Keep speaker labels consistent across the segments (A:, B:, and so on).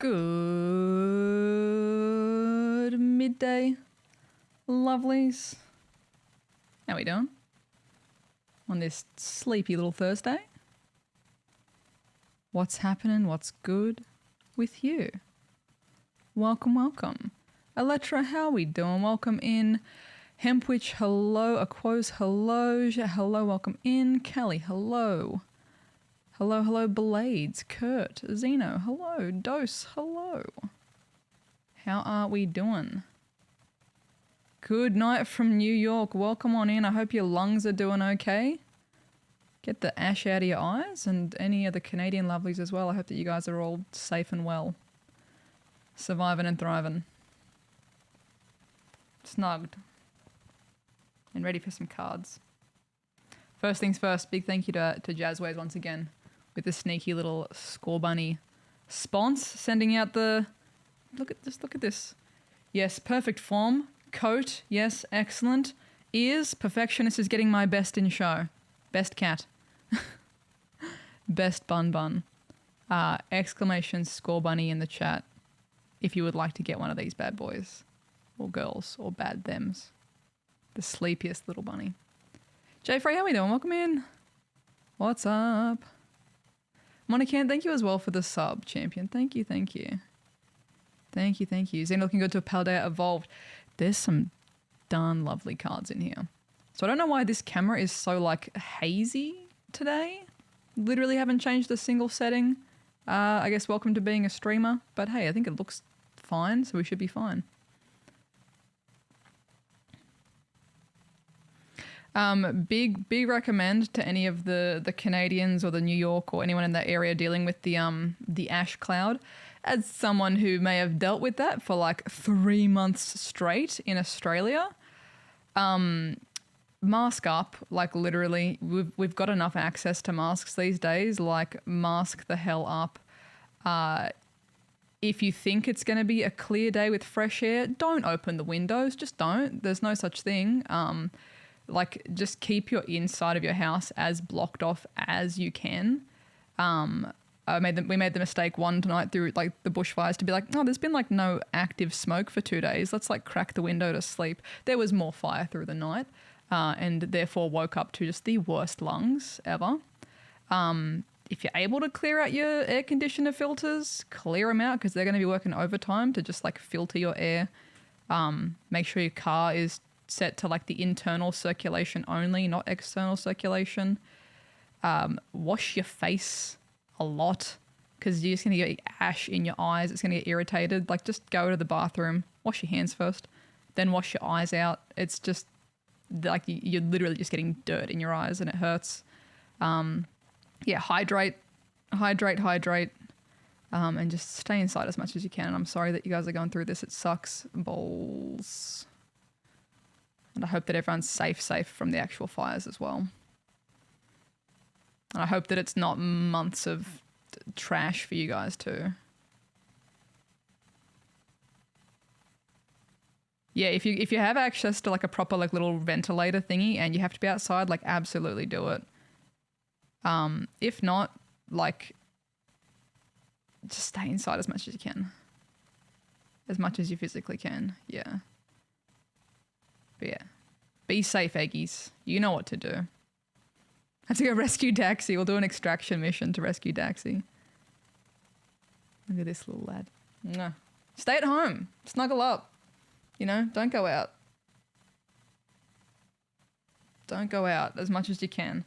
A: Good midday, lovelies. How we doing? On this sleepy little Thursday? What's happening? What's good with you? Welcome, welcome. Electra, how we doing? Welcome in. Hempwitch, hello. Aquos, hello. Hello, welcome in. Kelly, hello. Hello, hello, Blades, Kurt, Zeno, hello, Dose, hello. How are we doing? Good night from New York. Welcome on in. I hope your lungs are doing okay. Get the ash out of your eyes, and any of the Canadian lovelies as well. I hope that you guys are all safe and well. Surviving and thriving. Snugged. And ready for some cards. First things first, big thank you to Jazzways once again. With the sneaky little Score Bunny spons, sending out the look at this. Yes, perfect form. Coat, yes, excellent. Ears, perfectionist is getting my best in show. Best cat. Best bun. Exclamation Score Bunny in the chat if you would like to get one of these bad boys or girls or bad thems. The sleepiest little bunny. Jay Frey, how we doing? Welcome in. What's up? Monican, thank you as well for the sub, champion. Thank you. Thank you. Zen looking good to a PALDEA Evolved. There's some darn lovely cards in here. So I don't know why this camera is so like hazy today. Literally haven't changed a single setting. I guess welcome to being a streamer. But hey, I think it looks fine, so we should be fine. Big recommend to any of the Canadians or the New York or anyone in that area dealing with the ash cloud. As someone who may have dealt with that for like 3 months straight in Australia, mask up. Like literally, we've got enough access to masks these days. Like mask the hell up. If you think it's going to be a clear day with fresh air, don't open the windows. Just don't. There's no such thing. Like just keep your inside of your house as blocked off as you can. We made the mistake one night through like the bushfires to be like, oh, there's been like no active smoke for 2 days. Let's like crack the window to sleep. There was more fire through the night, and therefore woke up to just the worst lungs ever. If you're able to clear out your air conditioner filters, clear them out because they're going to be working overtime to just like filter your air. Make sure your car is set to like the internal circulation only, not external circulation. Wash your face a lot because you're just going to get ash in your eyes. It's going to get irritated. Like just go to the bathroom, wash your hands first, then wash your eyes out. It's just like you're literally just getting dirt in your eyes and it hurts. Hydrate, and just stay inside as much as you can. And I'm sorry that you guys are going through this. It sucks balls. And I hope that everyone's safe from the actual fires as well. And I hope that it's not months of trash for you guys too. Yeah, if you have access to like a proper like little ventilator thingy and you have to be outside, like absolutely do it. If not, like just stay inside as much as you can. As much as you physically can, yeah. But yeah, be safe, Eggies. You know what to do. Have to go rescue Daxi. We'll do an extraction mission to rescue Daxi. Look at this little lad. Mwah. Stay at home. Snuggle up. You know, don't go out. Don't go out as much as you can.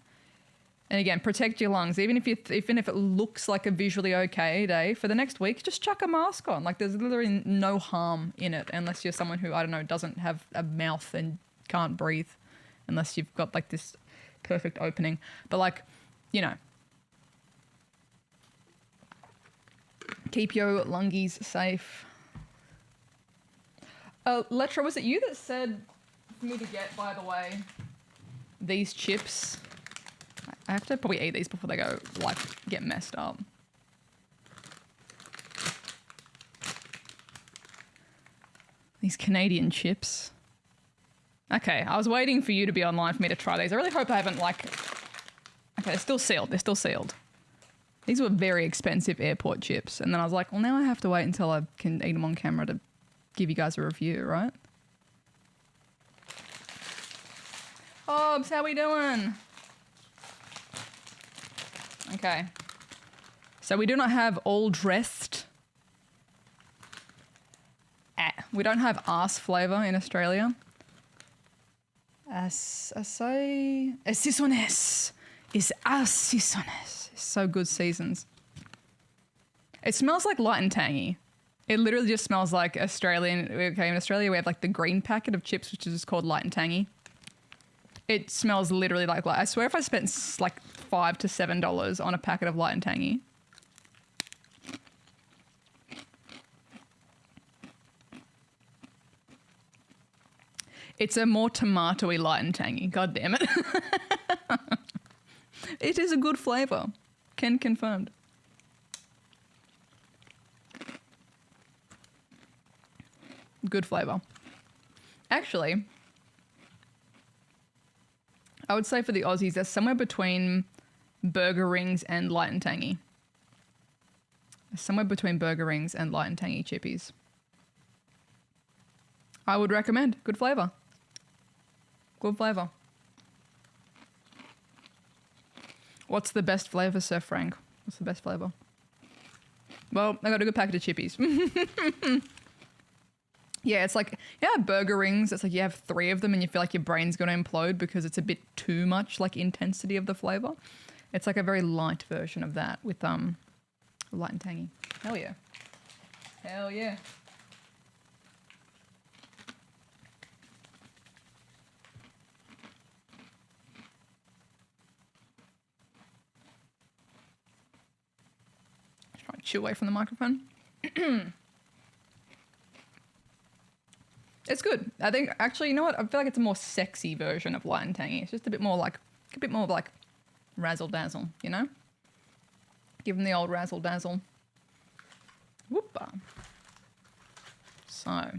A: And again, protect your lungs. Even if it looks like a visually okay day, for the next week, just chuck a mask on. Like there's literally no harm in it unless you're someone who, I don't know, doesn't have a mouth and can't breathe unless you've got like this perfect opening. But like, you know, keep your lungies safe. Letra, was it you that said for me to get, by the way, these chips? I have to probably eat these before they go, like, get messed up. These Canadian chips. Okay, I was waiting for you to be online for me to try these. I really hope I haven't, like... Okay, they're still sealed. These were very expensive airport chips. And then I was like, well, now I have to wait until I can eat them on camera to give you guys a review, right? Hobbs, how we doing? Okay. So we do not have all dressed. We don't have arse flavour in Australia. Assaisonnes is assaisonnes. It's so good seasons. It smells like light and tangy. It literally just smells like Australian. Okay, in Australia we have like the green packet of chips, which is just called light and tangy. It smells literally like light. I swear if I spent like $5 to $7 on a packet of light and tangy. It's a more tomatoey light and tangy. God damn it. It is a good flavour. Ken confirmed. Good flavour. Actually, I would say for the Aussies, they're somewhere between burger rings and light and tangy. Somewhere between burger rings and light and tangy chippies. I would recommend. Good flavour. Good flavour. What's the best flavour, Sir Frank? What's the best flavour? Well, I got a good packet of chippies. Yeah, it's like, yeah, burger rings. It's like you have 3 of them and you feel like your brain's going to implode because it's a bit too much like intensity of the flavour. It's like a very light version of that with light and tangy. Hell yeah. Hell yeah. Try to chew away from the microphone. It's good. I think actually, you know what? I feel like it's a more sexy version of light and tangy. It's just a bit more like razzle dazzle, you know? Give them the old razzle dazzle. Whoopa. So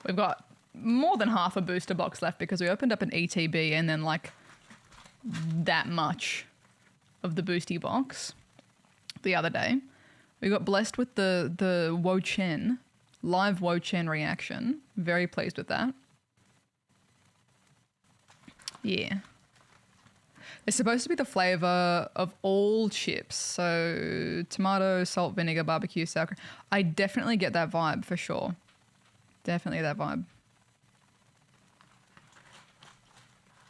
A: we've got more than half a booster box left because we opened up an ETB and then like that much of the boosty box the other day. We got blessed with the Wo Chen. Live Wo Chen reaction. Very pleased with that. Yeah. It's supposed to be the flavour of all chips. So tomato, salt, vinegar, barbecue, sour cream. I definitely get that vibe for sure. Definitely that vibe.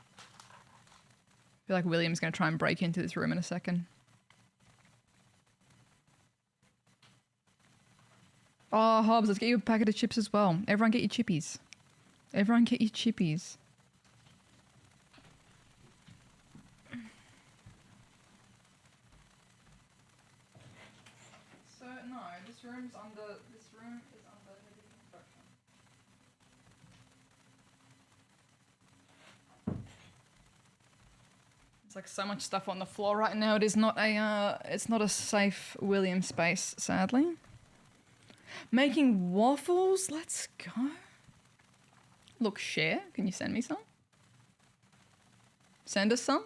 A: I feel like William's going to try and break into this room in a second. Oh, Hobbs, let's get you a packet of chips as well. Everyone get your chippies. Everyone get your chippies. So, no, this room is under heavy construction. There's like so much stuff on the floor right now. It's not a safe William space, sadly. Making waffles? Let's go. Look, share. Can you send me some? Send us some.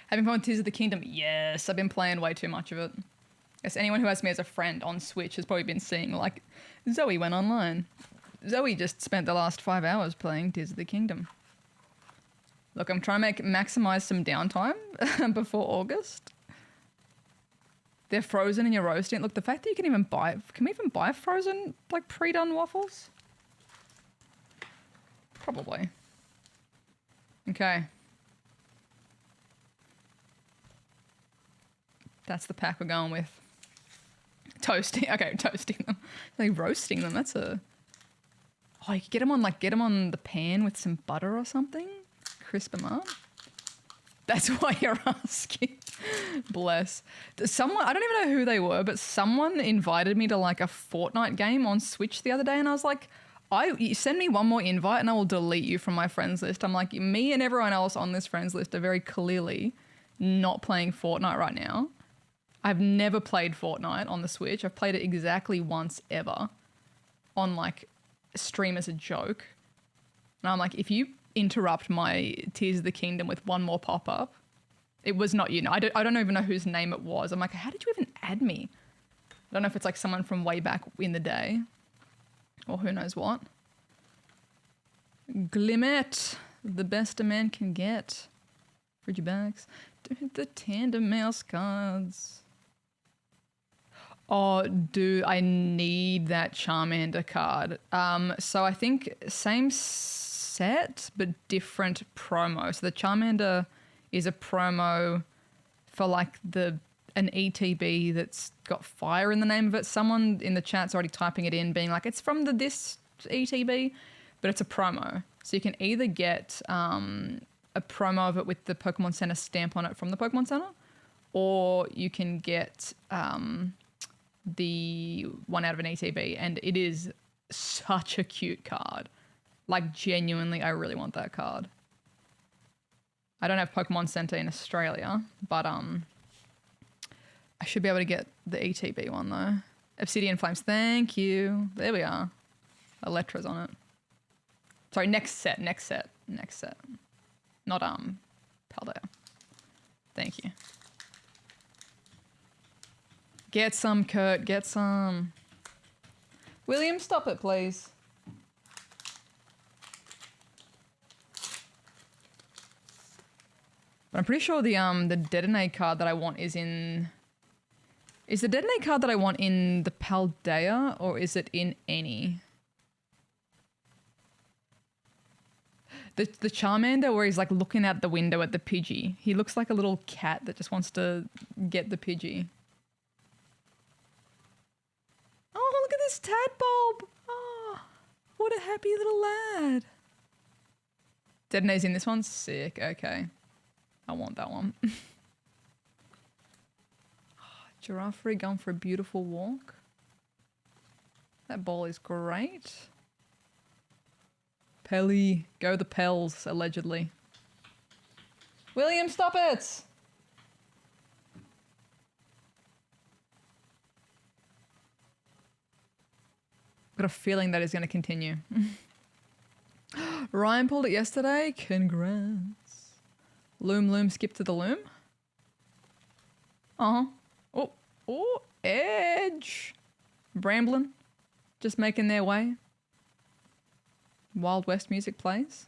A: Having fun with Tears of the Kingdom? Yes, I've been playing way too much of it. Yes, anyone who has me as a friend on Switch has probably been seeing, like, Zoe went online. Zoe just spent the last 5 hours playing Tears of the Kingdom. Look, I'm trying to maximise some downtime before August. They're frozen and you're roasting. Look, the fact that you can we even buy frozen, like, pre-done waffles? Probably. Okay. That's the pack we're going with. Toasting. Okay, toasting them. Like roasting them. That's a... Oh, you could get them on the pan with some butter or something. Crisp them up. That's why you're asking. Bless. Someone, I don't even know who they were, but someone invited me to like a Fortnite game on Switch the other day, and I was like, you send me one more invite and I will delete you from my friends list. I'm like, me and everyone else on this friends list are very clearly not playing Fortnite right now. I've never played Fortnite on the Switch. I've played it exactly once ever on like stream as a joke. And I'm like, if you interrupt my Tears of the Kingdom with one more pop-up, It was not you. No, I don't even know whose name it was. I'm like, how did you even add me? I don't know if it's like someone from way back in the day or who knows what. Glimmet, the best a man can get. Friggy bags. The tandem mouse cards. Oh, dude, I need that Charmander card. So I think same set, but different promo. So the Charmander is a promo for like an ETB that's got fire in the name of it. Someone in the chat's already typing it in, being like, it's from this ETB, but it's a promo. So you can either get a promo of it with the Pokemon Center stamp on it from the Pokemon Center, or you can get the one out of an ETB, and it is such a cute card. Like, genuinely, I really want that card. I don't have Pokemon Center in Australia, but I should be able to get the ETB one, though. Obsidian Flames, thank you. There we are. Electra's on it. Sorry, next set. Not Paldea. Thank you. Get some, Kurt. Get some. William, stop it, please. But I'm pretty sure the Detonate card that I want is in... Is the Detonate card that I want in the Paldea, or is it in any? The Charmander where he's like looking out the window at the Pidgey. He looks like a little cat that just wants to get the Pidgey. Oh, look at this tadpole! Oh, what a happy little lad. Detonate's in this one? Sick, okay. I want that one. Giraffe going for a beautiful walk. That ball is great. Pelly, go the Pels, allegedly. William, stop it! Got a feeling that is going to continue. Ryan pulled it yesterday. Congrats. Loom, skip to the loom. Oh, Edge. Bramblin. Just making their way. Wild West music plays.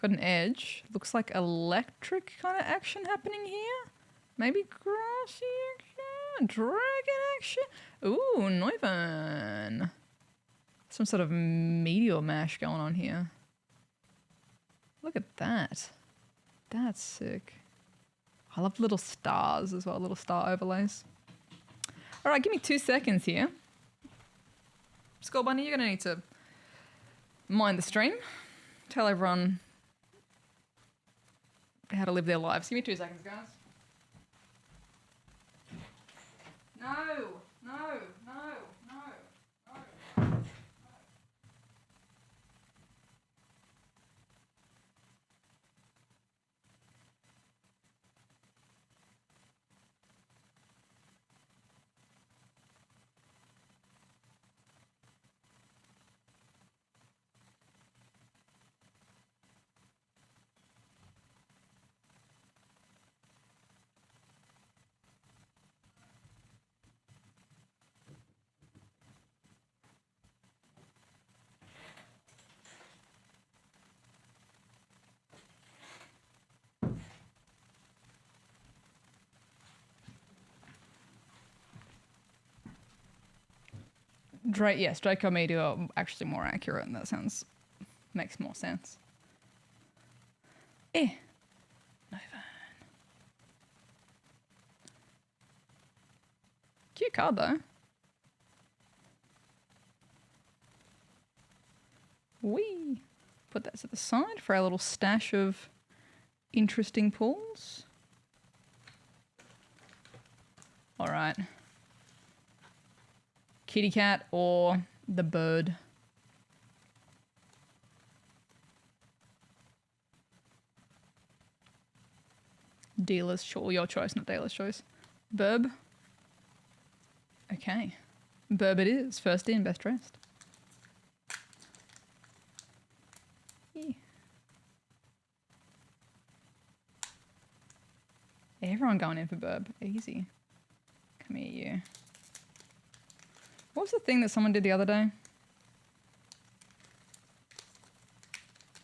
A: Got an Edge. Looks like electric kind of action happening here. Maybe grassy action. Dragon action. Ooh, Noivern. Some sort of meteor mash going on here. Look at that. That's sick. I love little stars as well, little star overlays. All right, give me 2 seconds here. Skull Bunny, you're going to need to mind the stream. Tell everyone how to live their lives. Give me 2 seconds, guys. No. Yes, Draco Meteor actually more accurate, and that makes more sense. Noivern. Cute card though. Wee. Put that to the side for our little stash of interesting pulls. All right. Kitty cat or the bird. Dealer's choice, your choice, not dealer's choice. Burb. Okay. Burb it is. First in, best dressed. Yeah. Everyone going in for burb. Easy. Come here, you. What was the thing that someone did the other day?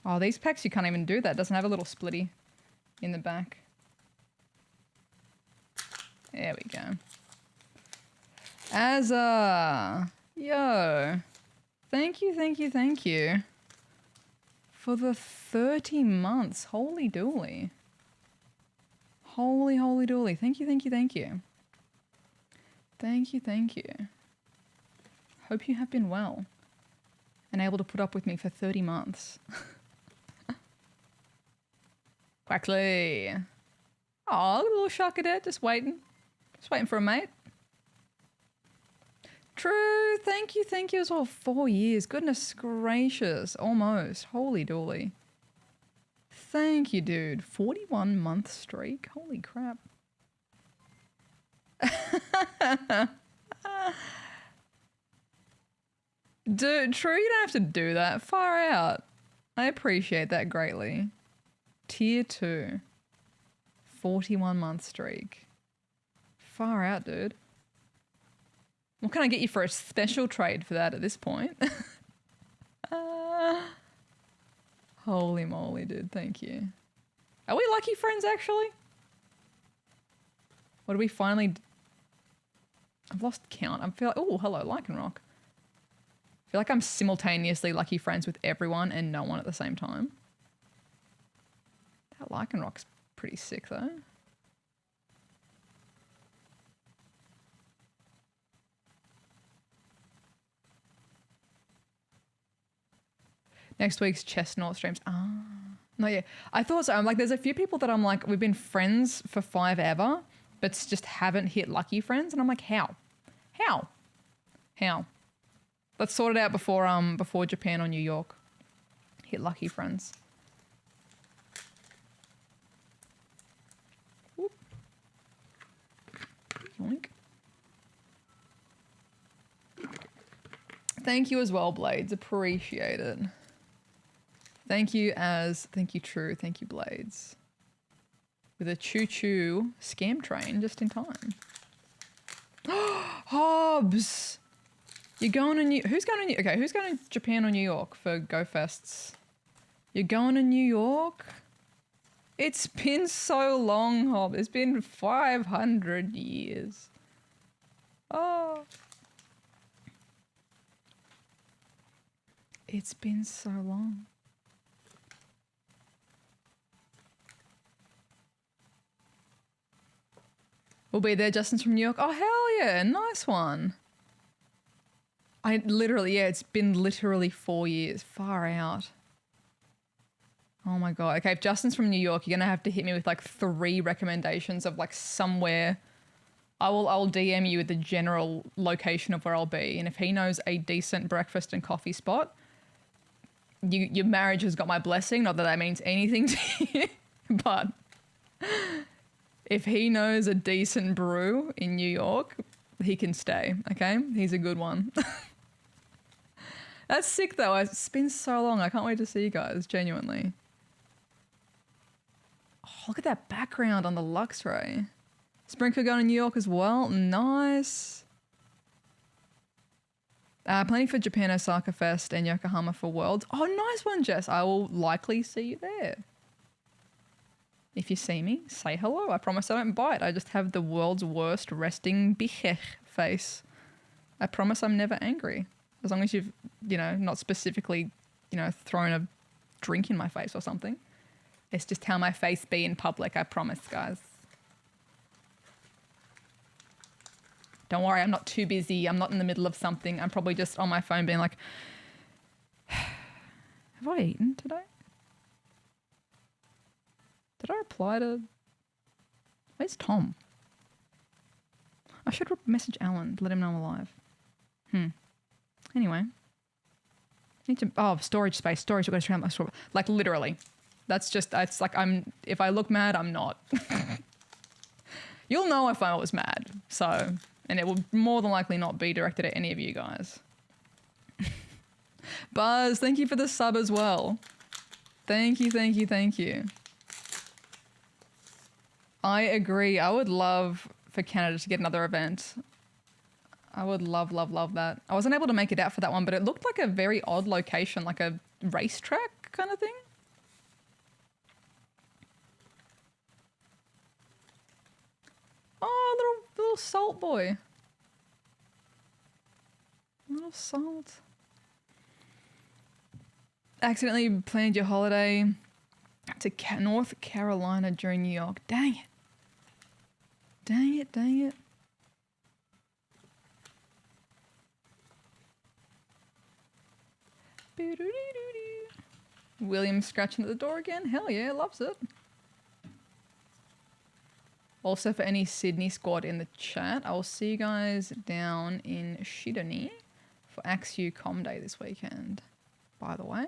A: Oh, these packs you can't even do that. It doesn't have a little splitty in the back. There we go. Azza! Yo! Thank you, thank you, thank you. For the 30 months. Holy dooly. Holy, holy dooly. Thank you, thank you, thank you. Thank you, thank you. Hope you have been well and able to put up with me for 30 months. Quackly. Oh, look at a little shark there, just waiting. Just waiting for a mate. True, thank you as well. 4 years, goodness gracious, almost. Holy dooly. Thank you, dude. 41 month streak, holy crap. Dude, true, you don't have to do that. Far out. I appreciate that greatly. Tier 2. 41 month streak. Far out, dude. What can I get you for a special trade for that at this point? Holy moly, dude. Thank you. Are we lucky friends, actually? What do we finally... I've lost count. I feel like... Oh, hello, Lycanroc. I feel like I'm simultaneously lucky friends with everyone and no one at the same time. That Lycanroc's pretty sick, though. Next week's Chestnut streams. Ah. No, yeah. I thought so. I'm like, there's a few people that I'm like, we've been friends for 5 ever, but just haven't hit lucky friends. And I'm like, how? How? How? Let's sort it out before Japan or New York. Hit lucky friends. Whoop. Yoink. Thank you as well, Blades. Appreciate it. Thank you, True, thank you, Blades. With a choo-choo scam train just in time. Hobbs! You're going to who's going to Japan or New York for Go Fests? You're going to New York? It's been so long, Hobbs. It's been 500 years. Oh. It's been so long. We'll be there. Justin's from New York. Oh, hell yeah. Nice one. It's been literally 4 years. Far out. Oh my God. Okay, if Justin's from New York, you're going to have to hit me with like 3 recommendations of like somewhere. I'll DM you with the general location of where I'll be. And if he knows a decent breakfast and coffee spot, your marriage has got my blessing. Not that that means anything to you, but if he knows a decent brew in New York, he can stay, okay? He's a good one. That's sick, though. It's been so long. I can't wait to see you guys, genuinely. Oh, look at that background on the Luxray. Sprinkler going to New York as well. Nice. Planning for Japan Osaka Fest and Yokohama for Worlds. Oh, nice one, Jess. I will likely see you there. If you see me, say hello. I promise I don't bite. I just have the world's worst resting bichech face. I promise I'm never angry. As long as you've, not specifically, thrown a drink in my face or something. It's just how my face be in public, I promise, guys. Don't worry, I'm not too busy. I'm not in the middle of something. I'm probably just on my phone being like, have I eaten today? Did I reply to... Where's Tom? I should message Alan to let him know I'm alive. Anyway. Need to... Oh, storage space. Storage. I've got to turn out my storage. Like, literally. That's just... It's like I'm... If I look mad, I'm not. You'll know if I was mad. So... And it will more than likely not be directed at any of you guys. Buzz, thank you for the sub as well. Thank you, thank you, thank you. I agree. I would love for Canada to get another event. I would love, love, love that. I wasn't able to make it out for that one, but it looked like a very odd location, like a racetrack kind of thing. Oh, little salt boy. Little salt. Accidentally planned your holiday to North Carolina during New York. Dang it. Dang it, dang it. William scratching at the door again. Hell yeah, loves it. Also, for any Sydney squad in the chat, I will see you guys down in Shidani for AXU Com Day this weekend, by the way.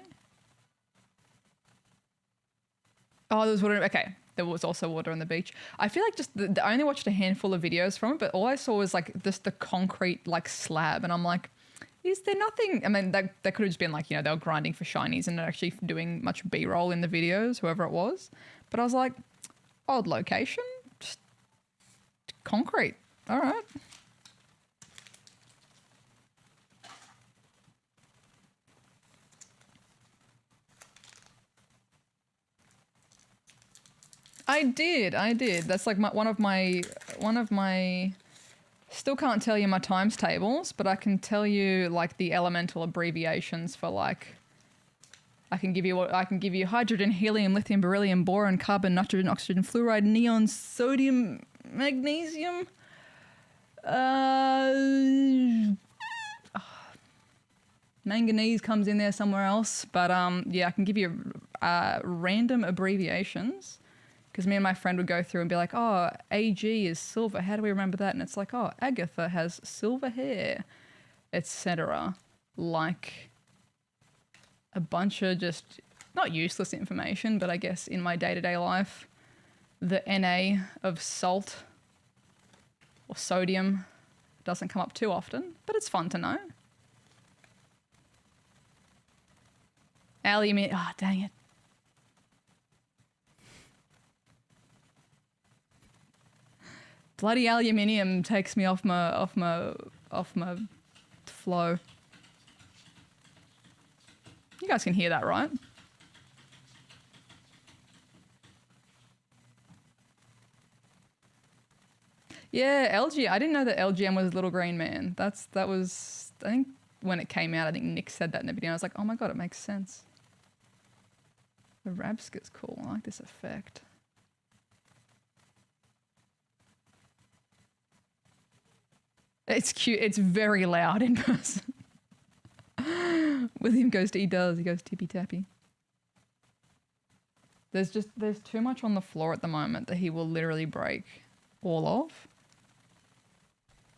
A: Oh, there was water. Okay, there was also water on the beach. I feel like just I only watched a handful of videos from it, but all I saw was like just the concrete like slab, and I'm like, is there nothing? I mean, that could have just been like, you know, they were grinding for shinies and not actually doing much B-roll in the videos, whoever it was. But I was like, odd location, just concrete. All right. I did. That's like one of my, still can't tell you my times tables, but I can tell you like the elemental abbreviations for like, I can give you hydrogen, helium, lithium, beryllium, boron, carbon, nitrogen, oxygen, fluoride, neon, sodium, magnesium. Manganese comes in there somewhere else, but yeah, I can give you random abbreviations. Because me and my friend would go through and be like, oh, AG is silver. How do we remember that? And it's like, oh, Agatha has silver hair, etc. Like a bunch of just not useless information, but I guess in my day-to-day life, the Na of salt or sodium doesn't come up too often, but it's fun to know. Aluminium. Oh, dang it. Bloody aluminium takes me off my flow. You guys can hear that, right? Yeah, LG. I didn't know that LGM was Little Green Man. That was I think when it came out. I think Nick said that in the video. I was like, oh my god, it makes sense. The Rabska's cool. I like this effect. It's cute. It's very loud in person. William goes to, he goes tippy tappy. There's too much on the floor at the moment that he will literally break all of.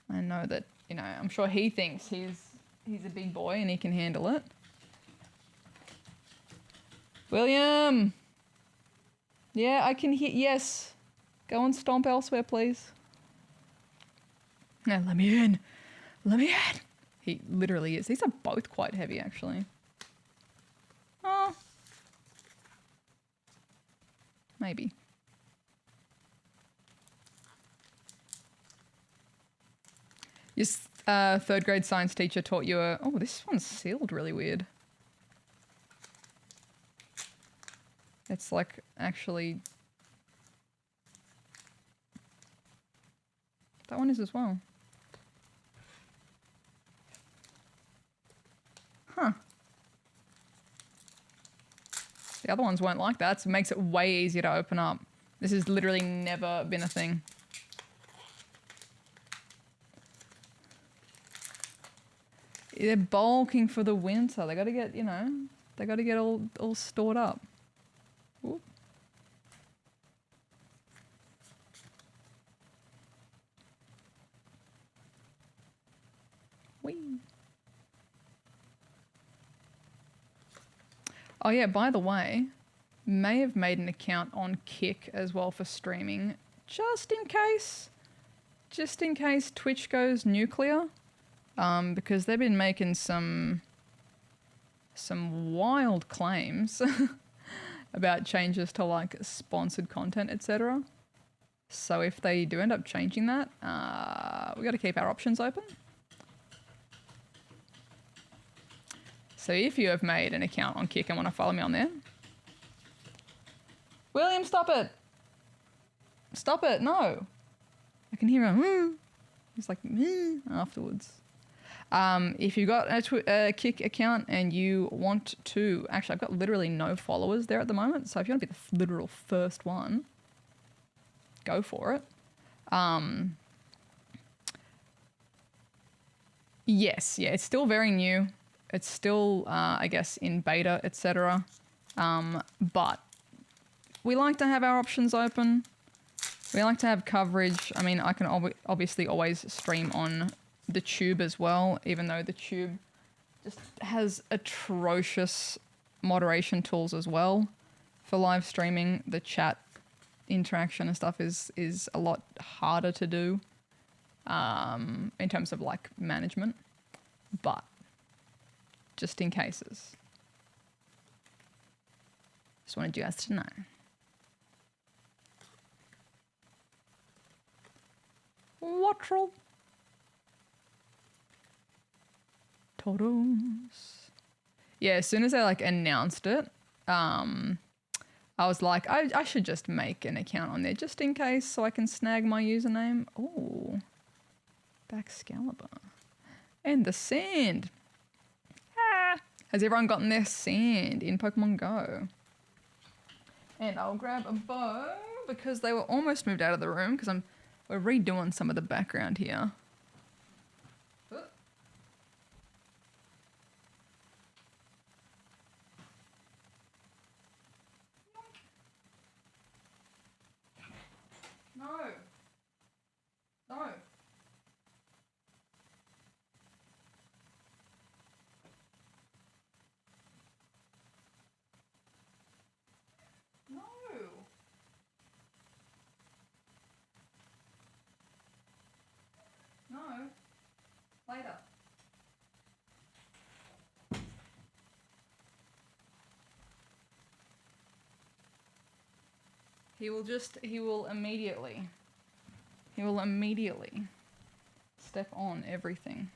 A: I know that, you know, I'm sure he thinks he's a big boy and he can handle it. William! Yeah, I can hear, yes. Go and stomp elsewhere, please. No, let me in. Let me in. He literally is. These are both quite heavy, actually. Oh. Maybe. Your third grade science teacher taught you a... Oh, this one's sealed really weird. It's like actually... That one is as well. Huh. The other ones weren't like that, so it makes it way easier to open up. This has literally never been a thing. They're bulking for the winter. They gotta get, you know, they gotta get all stored up. Whoop. Whee. Oh yeah, by the way, may have made an account on Kick as well for streaming, just in case Twitch goes nuclear, because they've been making some wild claims about changes to like sponsored content, etc. So if they do end up changing that, we got to keep our options open. So if you have made an account on Kik and want to follow me on there, William, stop it! Stop it! No, I can hear him. He's like afterwards. If you've got a Kik account and you want to, actually, I've got literally no followers there at the moment. So if you want to be the literal first one, go for it. Yes, yeah, it's still very new. It's still, I guess, in beta, etc. But we like to have our options open. We like to have coverage. I mean, I can obviously always stream on the Tube as well, even though the Tube just has atrocious moderation tools as well for live streaming. The chat interaction and stuff is a lot harder to do in terms of like management, but just in cases, just wanted you guys to know. Wattrel. Totems. Yeah, as soon as they like announced it, I was like, I should just make an account on there just in case so I can snag my username. Oh, Baxcalibur. And the sand. Ah. Has everyone gotten their sand in Pokemon Go? And I'll grab a bow because they were almost moved out of the room because we're redoing some of the background here. No. No. No. No. Later. He will immediately step on everything.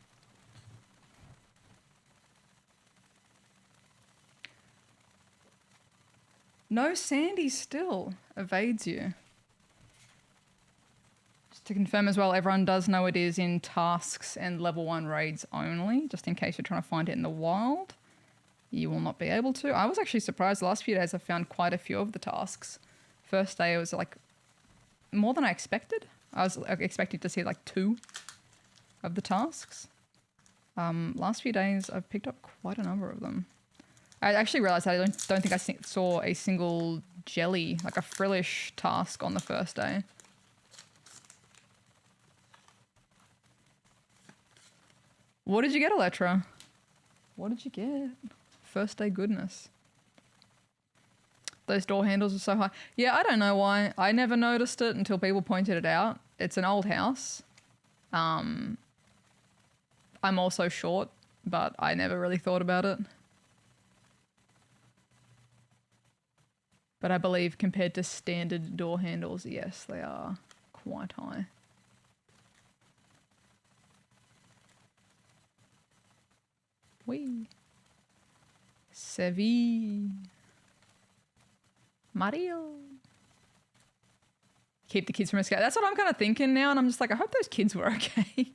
A: No, Sandy still evades you. Just to confirm as well, everyone does know it is in tasks and level 1 raids only, just in case you're trying to find it in the wild. You will not be able to. I was actually surprised the last few days I found quite a few of the tasks. First day it was like more than I expected. I was expecting to see like 2 of the tasks. Last few days I've picked up quite a number of them. I actually realised that I don't think I saw a single jelly, like a frillish task on the first day. What did you get, Electra? What did you get? First day goodness. Those door handles are so high. Yeah, I don't know why. I never noticed it until people pointed it out. It's an old house. I'm also short, but I never really thought about it. But I believe compared to standard door handles, yes, they are quite high. Wee. Sevi. Mario. Keep the kids from escape. That's what I'm kind of thinking now, and I'm just like, I hope those kids were okay.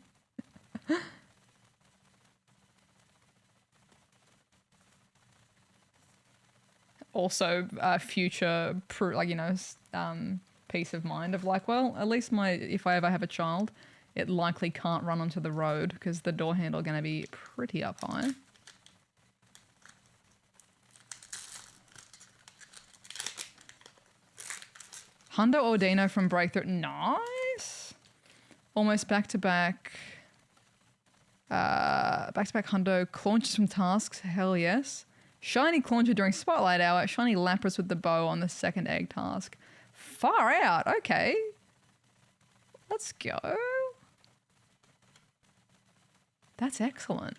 A: Also, future, like, you know, peace of mind of like, well, at least if I ever have a child, it likely can't run onto the road because the door handle are going to be pretty up high. Hundo Ordino from Breakthrough. Nice. Almost back-to-back. Back-to-back Hundo. Claunches from tasks. Hell yes. Shiny Clauncher during Spotlight Hour. Shiny Lapras with the bow on the second egg task. Far out. Okay. Let's go. That's excellent.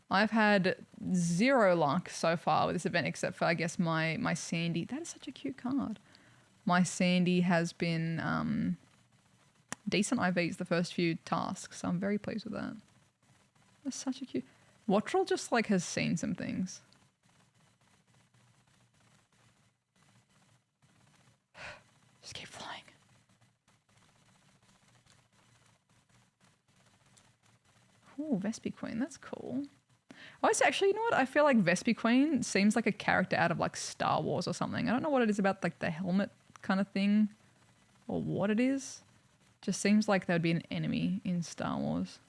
A: I've had 0 luck so far with this event except for, I guess, my Sandy. That is such a cute card. My Sandy has been decent IVs the first few tasks, so I'm very pleased with that. That's such a cute... Wattrel just like has seen some things. Just keep flying. Ooh, Vespi Queen, that's cool. Oh, it's actually, you know what? I feel like Vespi Queen seems like a character out of like Star Wars or something. I don't know what it is about like the helmet kind of thing or what it is. Just seems like there would be an enemy in Star Wars.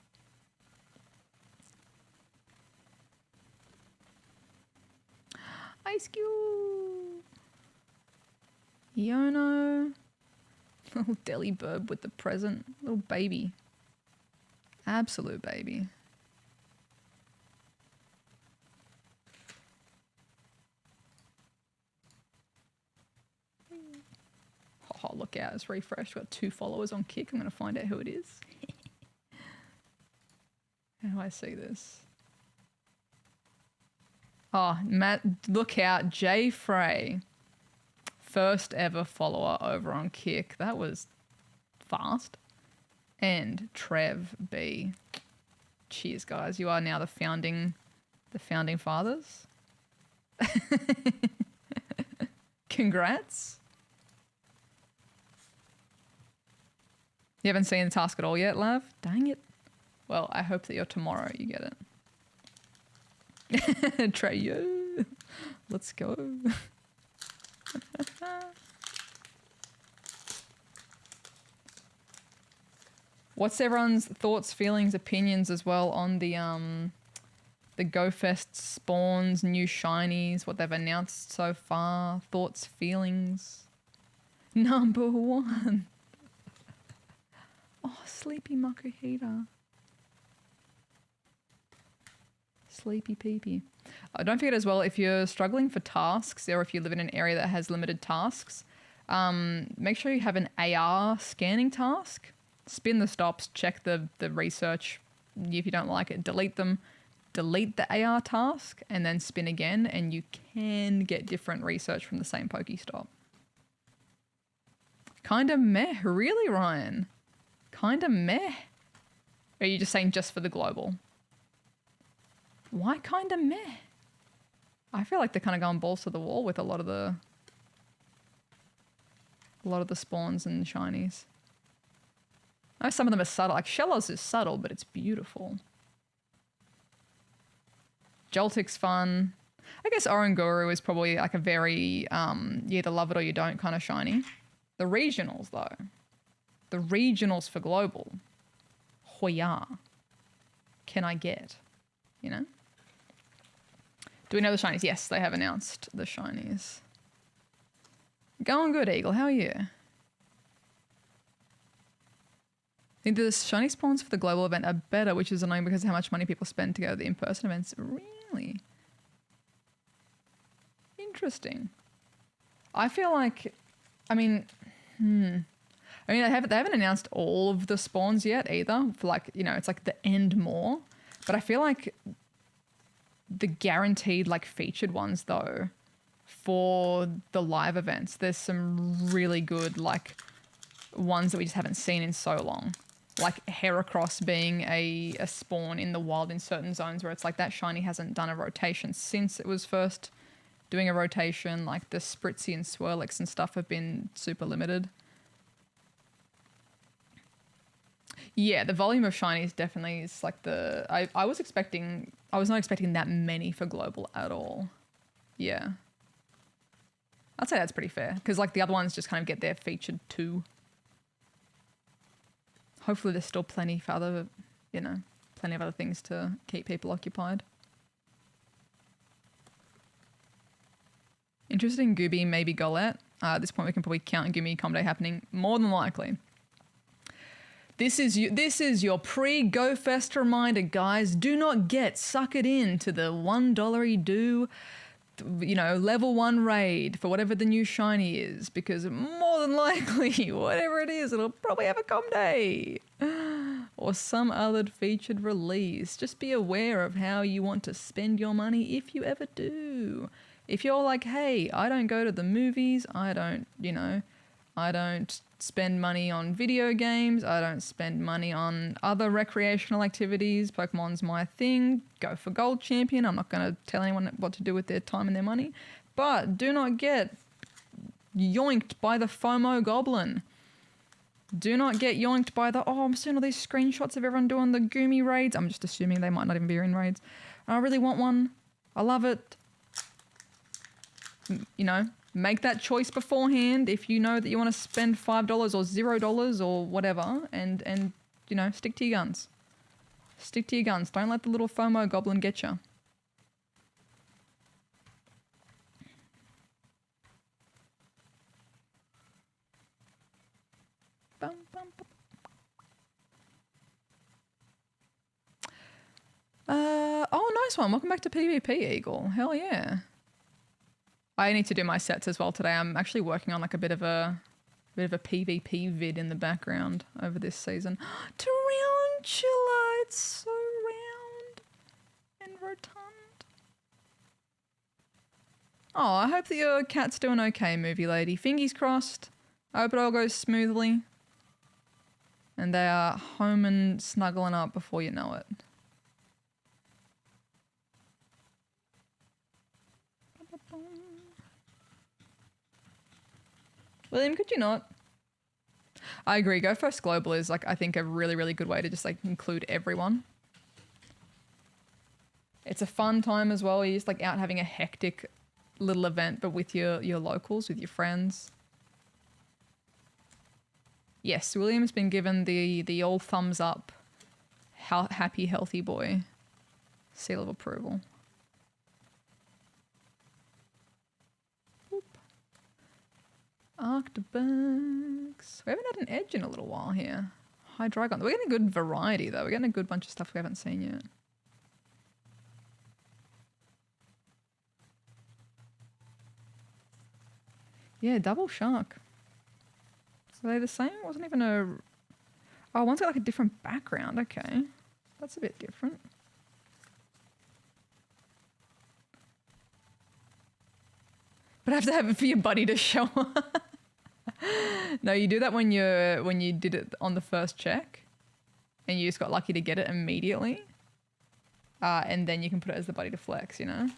A: Ice Cube. Yono. Little Delibird with the present. Little baby. Absolute baby. Oh, look out, it's refreshed. We've got 2 followers on Kick. I'm going to find out who it is. How do I see this? Oh, Matt, look out. Jay Frey. First ever follower over on Kick. That was fast. And Trev B. Cheers, guys. You are now the founding fathers. Congrats. You haven't seen the task at all yet, Lav? Dang it. Well, I hope that tomorrow you get it. Trey, yo. Let's go. What's everyone's thoughts, feelings, opinions as well on the GoFest spawns, new shinies, what they've announced so far? Thoughts, feelings. Number 1. Oh, Sleepy Makuhita. Sleepy peepee. Don't forget as well, if you're struggling for tasks or if you live in an area that has limited tasks, make sure you have an AR scanning task. Spin the stops, check the research. If you don't like it, delete them. Delete the AR task and then spin again, and you can get different research from the same Pokestop. Kinda meh, really, Ryan? Kinda meh? Or are you just saying just for the global? Why kinda meh? I feel like they're kind of going balls to the wall with a lot of the spawns and shinies. I know some of them are subtle. Like Shellos is subtle, but it's beautiful. Joltik's fun. I guess Oranguru is probably like a very you either love it or you don't kind of shiny. The regionals though. The regionals for global. Hoya. Can I get? You know? Do we know the shinies? Yes, they have announced the shinies. Going good, Eagle. How are you? I think the shiny spawns for the global event are better, which is annoying because of how much money people spend to go to the in-person events. Really? Interesting. I feel like, I mean, they haven't announced all of the spawns yet either. For like, you know, it's like the end more. But I feel like the guaranteed like featured ones though for the live events, there's some really good like ones that we just haven't seen in so long. Like Heracross being a spawn in the wild in certain zones where it's like that shiny hasn't done a rotation since it was first doing a rotation. Like the Spritzy and Swirlix and stuff have been super limited. Yeah, the volume of shinies definitely is like I was not expecting that many for global at all. Yeah. I'd say that's pretty fair because like the other ones just kind of get their featured too. Hopefully there's still plenty for other, you know, plenty of other things to keep people occupied. Interesting, Gooby, maybe Golett. At this point we can probably count Gooby Com Day happening more than likely. This is your pre-GoFest reminder, guys. Do not get suckered into the $1 do, you know, level 1 raid for whatever the new shiny is, because more than likely, whatever it is, it'll probably have a Com Day or some other featured release. Just be aware of how you want to spend your money if you ever do. If you're like, hey, I don't go to the movies, I don't, you know, I don't spend money on video games. I don't spend money on other recreational activities. Pokemon's my thing. Go for Gold Champion. I'm not going to tell anyone what to do with their time and their money. But do not get yoinked by the FOMO goblin. Do not get yoinked by the, oh, I'm seeing all these screenshots of everyone doing the Goomy raids. I'm just assuming they might not even be in raids. I really want one. I love it. You know, make that choice beforehand if you know that you want to spend $5 or $0 or whatever, and you know, stick to your guns. Stick to your guns. Don't let the little FOMO goblin get you. Bum, bum, bum. Oh, nice one. Welcome back to PvP, Eagle. Hell yeah. I need to do my sets as well today. I'm actually working on like a bit of a PvP vid in the background over this season. Tarantula! It's so round and rotund. Oh, I hope that your cat's doing okay, movie lady. Fingers crossed. I hope it all goes smoothly. And they are home and snuggling up before you know it. William, could you not? I agree. Go First Global is like, I think, a really, really good way to just like include everyone. It's a fun time as well. You're just like out having a hectic little event, but with your locals, with your friends. Yes, William's been given the old thumbs up, happy, healthy boy seal of approval. Arctobugs. We haven't had an edge in a little while here. Hydreigon. We're getting a good variety though. We're getting a good bunch of stuff we haven't seen yet. Yeah, double shark. So they're the same? It wasn't even a... Oh, one's got like a different background. Okay. That's a bit different. But I have to have it for your buddy to show up. No, you do that when you did it on the first check, and you just got lucky to get it immediately, and then you can put it as the buddy to flex. You know.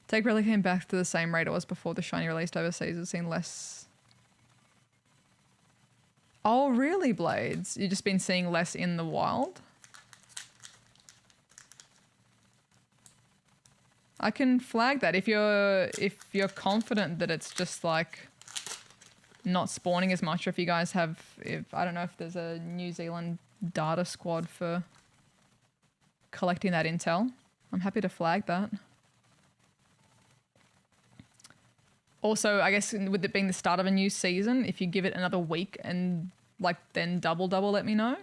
A: Take Relic came back to the same rate it was before the shiny released overseas. It's seen less. Oh, really, Blades? You've just been seeing less in the wild? I can flag that if you're confident that it's just like not spawning as much, or if you guys have, I don't know if there's a New Zealand data squad for collecting that intel. I'm happy to flag that. Also, I guess with it being the start of a new season, if you give it another week and like then double let me know.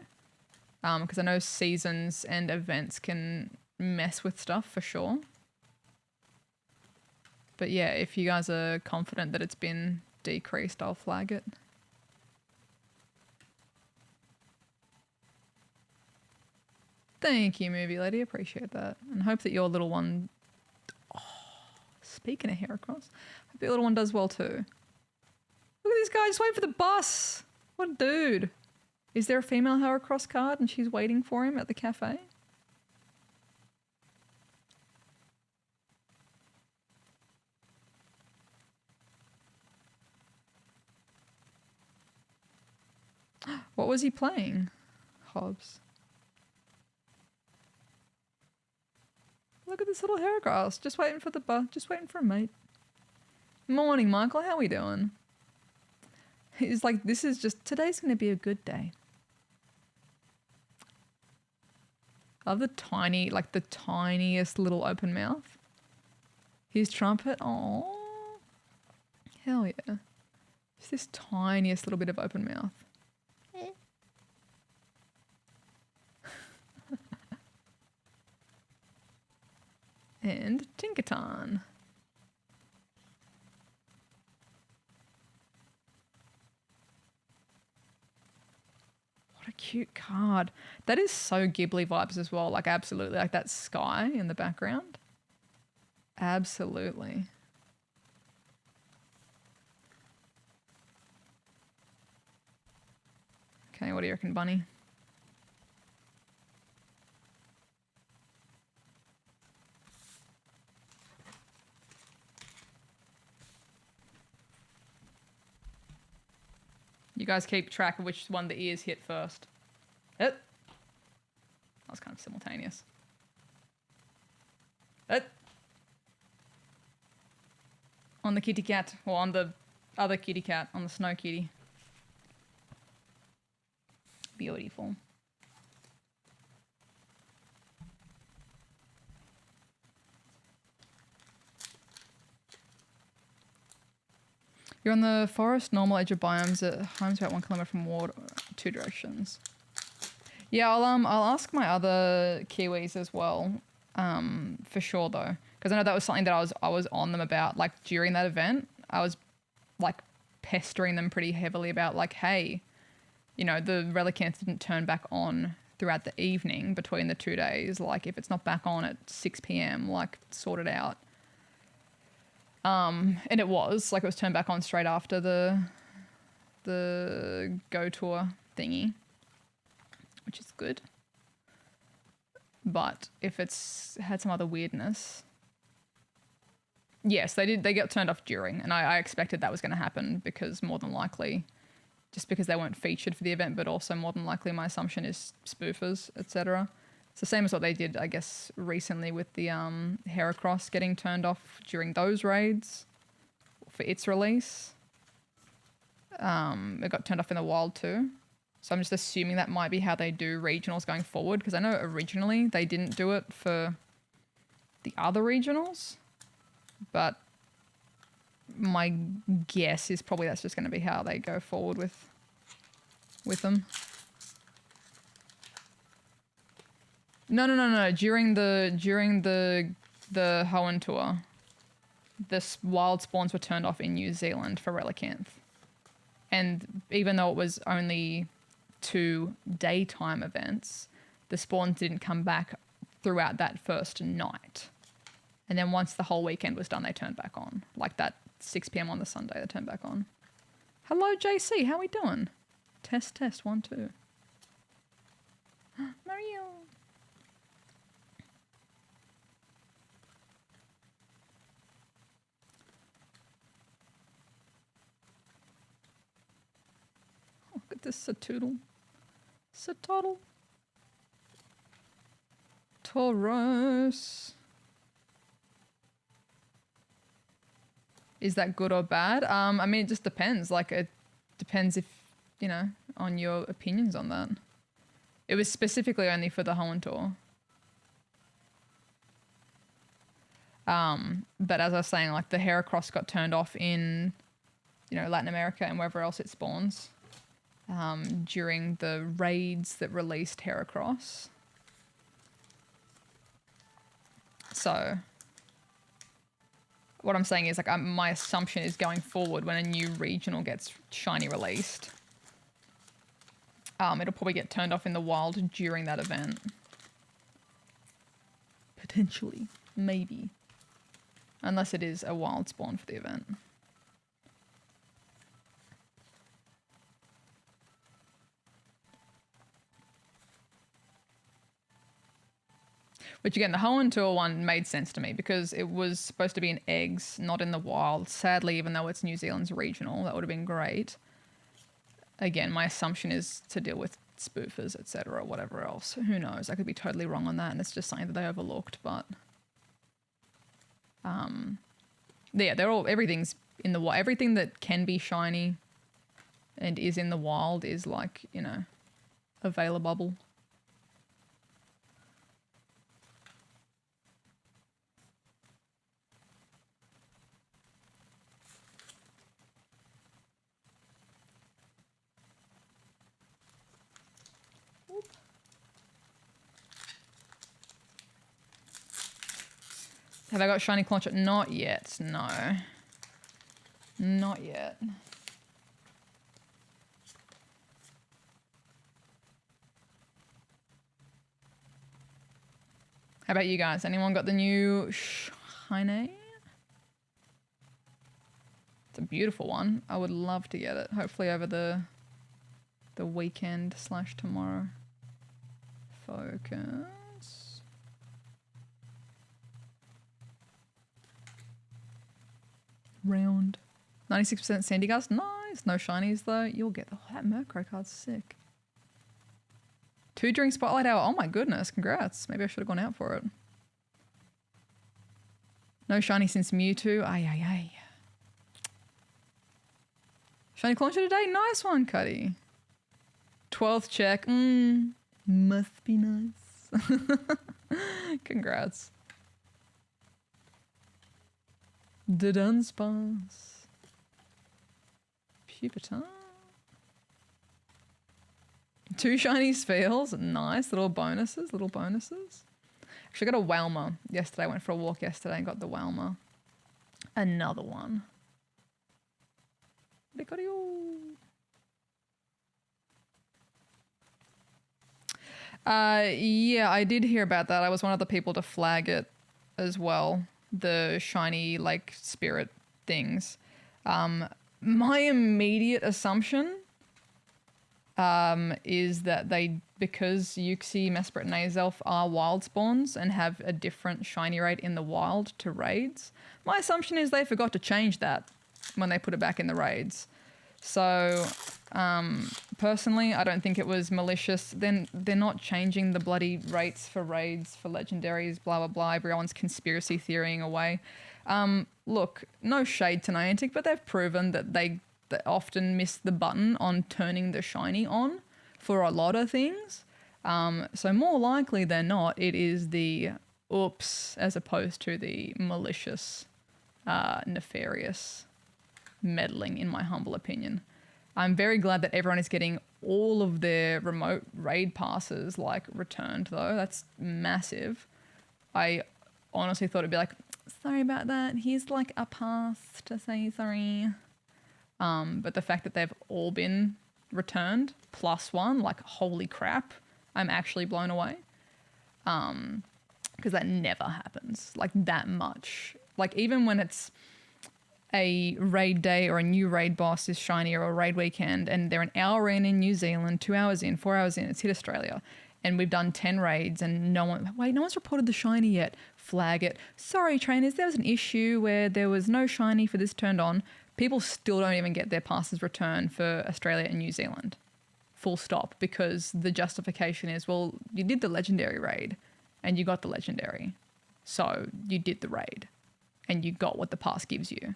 A: Because I know seasons and events can mess with stuff for sure. But yeah, if you guys are confident that it's been decreased, I'll flag it. Thank you, movie lady. Appreciate that. And hope that your little one... Oh, speaking of Heracross, hope your little one does well too. Look at this guy, just waiting for the bus. What a dude. Is there a female Heracross card and she's waiting for him at the cafe? What was he playing? Hobbs. Look at this little Heracross, just waiting for the bus, just waiting for a mate. Morning, Michael, how we doing? He's like, this is just, today's gonna be a good day. I love the tiny, like the tiniest little open mouth. His trumpet, oh, hell yeah. Just this tiniest little bit of open mouth. And Tinkaton. What a cute card. That is so Ghibli vibes as well. Like absolutely, like that sky in the background. Absolutely. Okay, what do you reckon, Bunny? You guys keep track of which one the ears hit first. That was kind of simultaneous. On the kitty cat, or on the other kitty cat, on the snow kitty. Beautiful. You're on the forest normal edge of biomes at homes about 1 kilometer from water, 2 directions. Yeah, I'll ask my other Kiwis as well, for sure though, because I know that was something that I was on them about. Like during that event, I was like pestering them pretty heavily about like, hey, you know, the relicanth didn't turn back on throughout the evening between the 2 days. Like if it's not back on at 6 p.m, like sort it out. And it was turned back on straight after the Go Tour thingy, which is good. But if it's had some other weirdness, yes, they got turned off during, and I expected that was going to happen because more than likely, just because they weren't featured for the event, but also more than likely my assumption is spoofers, etc. It's the same as what they did, I guess, recently with the Heracross getting turned off during those raids for its release. It got turned off in the wild too. So I'm just assuming that might be how they do regionals going forward, because I know originally they didn't do it for the other regionals, but my guess is probably that's just going to be how they go forward with them. No. During the Hoenn tour, the wild spawns were turned off in New Zealand for relicanth, and even though it was only 2 daytime events, the spawns didn't come back throughout that first night. And then once the whole weekend was done, they turned back on. Like that 6 p.m. on the Sunday, they turned back on. Hello, JC. How we doing? Test, 1, 2. Mario. Oh, look at this Satoodle. Satoodle. Tauros. Is that good or bad? I mean, it just depends. Like, it depends if, you know, on your opinions on that. It was specifically only for the Hoenn tour. But as I was saying, like, the Heracross got turned off in, you know, Latin America and wherever else it spawns, during the raids that released Heracross. So what I'm saying is, like, my assumption is going forward when a new regional gets shiny released, it'll probably get turned off in the wild during that event. Potentially. Maybe. Unless it is a wild spawn for the event. Which again, the Hoenn tour one made sense to me because it was supposed to be in eggs, not in the wild. Sadly, even though it's New Zealand's regional, that would have been great. Again, my assumption is to deal with spoofers, etc., or whatever else. Who knows? I could be totally wrong on that, and it's just something that they overlooked. But yeah, everything's in the wild. Everything that can be shiny and is in the wild is, like, you know, available. Have I got shiny Clauncher? Not yet, no. Not yet. How about you guys? Anyone got the new Heine. It's a beautiful one. I would love to get it. Hopefully over the weekend / tomorrow. Focus. Round. 96% Sandy Gust. Nice. No shinies though. You'll get that Murkrow card's sick. 2 during Spotlight Hour. Oh my goodness. Congrats. Maybe I should have gone out for it. No shiny since Mewtwo. Ay, ay, ay. Shiny Clauncher today? Nice one, Cuddy. 12th check. Must be nice. Congrats. The Dunsparce. Pupitar. 2 shiny Spheals. Nice. Little bonuses. Actually, I got a Walmer yesterday. I went for a walk yesterday and got the Walmer. Another one. Yeah, I did hear about that. I was one of the people to flag it as well. The shiny, like, spirit things. My immediate assumption is that because Uxie, Mesprit, and Azelf are wild spawns and have a different shiny rate in the wild to raids, my assumption is they forgot to change that when they put it back in the raids. So, personally, I don't think it was malicious. Then they're not changing the bloody rates for raids, for legendaries, blah, blah, blah. Everyone's conspiracy theorying away. Look, no shade to Niantic, but they've proven that they often miss the button on turning the shiny on for a lot of things. So more likely than not, it is the oops as opposed to the malicious, nefarious meddling, in my humble opinion. I'm very glad that everyone is getting all of their remote raid passes like returned though. That's massive. I honestly thought it'd be like, sorry about that. Here's like a pass to say sorry. But the fact that they've all been returned +1, like holy crap, I'm actually blown away. Because that never happens like that much. Like even when it's a raid day or a new raid boss is shiny or a raid weekend and they're an hour in New Zealand, 2 hours in, 4 hours in, it's hit Australia. And we've done 10 raids and no one's reported the shiny yet. Flag it. Sorry, trainers, there was an issue where there was no shiny for this turned on. People still don't even get their passes returned for Australia and New Zealand. Full stop. Because the justification is, well, you did the legendary raid and you got the legendary. So you did the raid and you got what the pass gives you.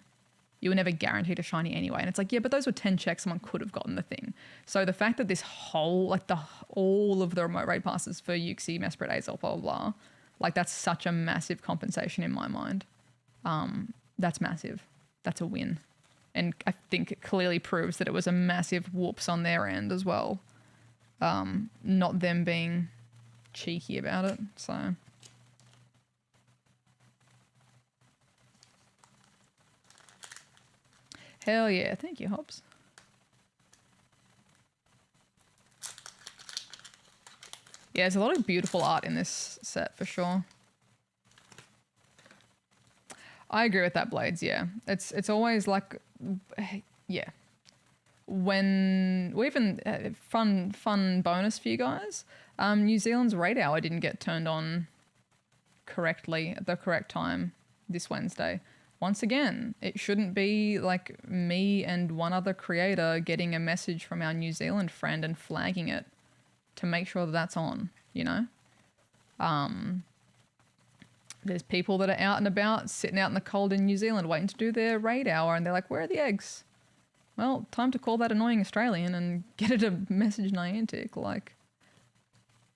A: You were never guaranteed a shiny anyway. And it's like, yeah, but those were 10 checks. Someone could have gotten the thing. So the fact that this whole, like all of the remote raid passes for Uxie, Mesprit, Azelf, blah, blah, blah, like that's such a massive compensation in my mind. That's massive. That's a win. And I think it clearly proves that it was a massive whoops on their end as well. Not them being cheeky about it. So... Hell yeah. Thank you, Hobbs. Yeah, there's a lot of beautiful art in this set for sure. I agree with that, Blades, yeah. It's always like, yeah. When we even fun bonus for you guys. New Zealand's raid hour didn't get turned on correctly at the correct time this Wednesday. Once again, it shouldn't be like me and one other creator getting a message from our New Zealand friend and flagging it to make sure that that's on, you know? There's people that are out and about, sitting out in the cold in New Zealand waiting to do their raid hour and they're like, where are the eggs? Well, time to call that annoying Australian and get it a message Niantic like,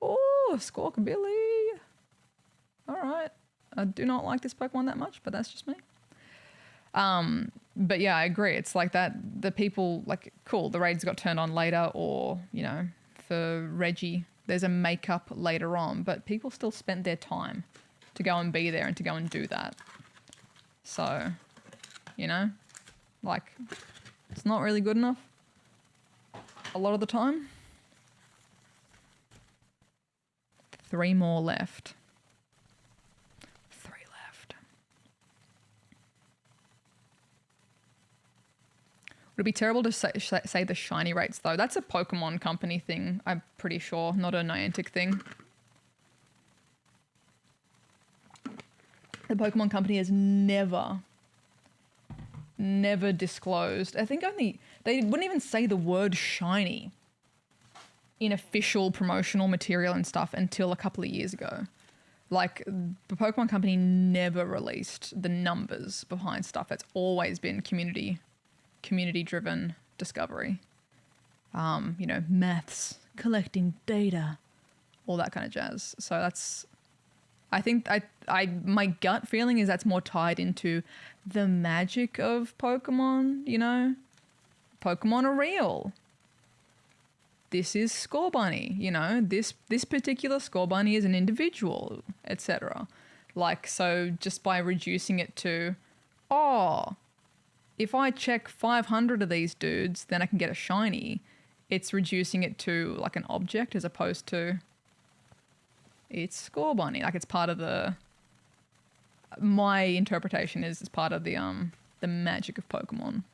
A: oh, Squawkabilly. All right. I do not like this Pokemon that much, but that's just me. But yeah, I agree. It's like that, the people like, cool, the raids got turned on later or, you know, for Reggie, there's a makeup later on, but people still spent their time to go and be there and to go and do that. So, you know, like it's not really good enough a lot of the time. 3 more left. 3 left. Would it be terrible to say the shiny rates though? That's a Pokemon company thing, I'm pretty sure, not a Niantic thing. The Pokemon company has never disclosed. I think only they wouldn't even say the word shiny in official promotional material and stuff until a couple of years ago. Like, the Pokemon company never released the numbers behind stuff. It's always been community-driven discovery. You know, maths, collecting data, all that kind of jazz. So that's, I think my gut feeling is that's more tied into the magic of Pokemon, you know? Pokemon are real. This is Scorbunny, you know, this particular Scorbunny is an individual, etc. Like, so just by reducing it to, oh, if I check 500 of these dudes, then I can get a shiny, it's reducing it to like an object as opposed to it's Scorbunny. Like, it's part of the, my interpretation is it's part of the magic of Pokemon.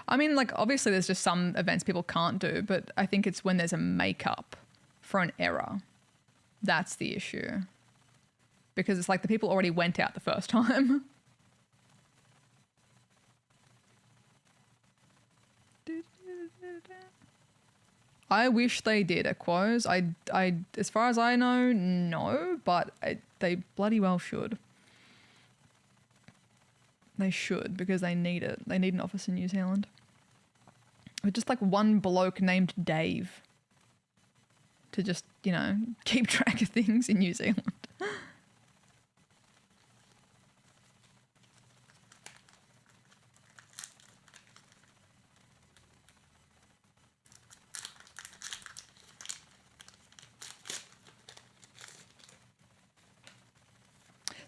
A: I mean, like, obviously there's just some events people can't do, but I think it's when there's a makeup for an error. That's the issue. Because it's like the people already went out the first time. I wish they did, Equos. I, as far as I know, no, but they bloody well should. They should, because they need it. They need an office in New Zealand. With just like one bloke named Dave to just, you know, keep track of things in New Zealand.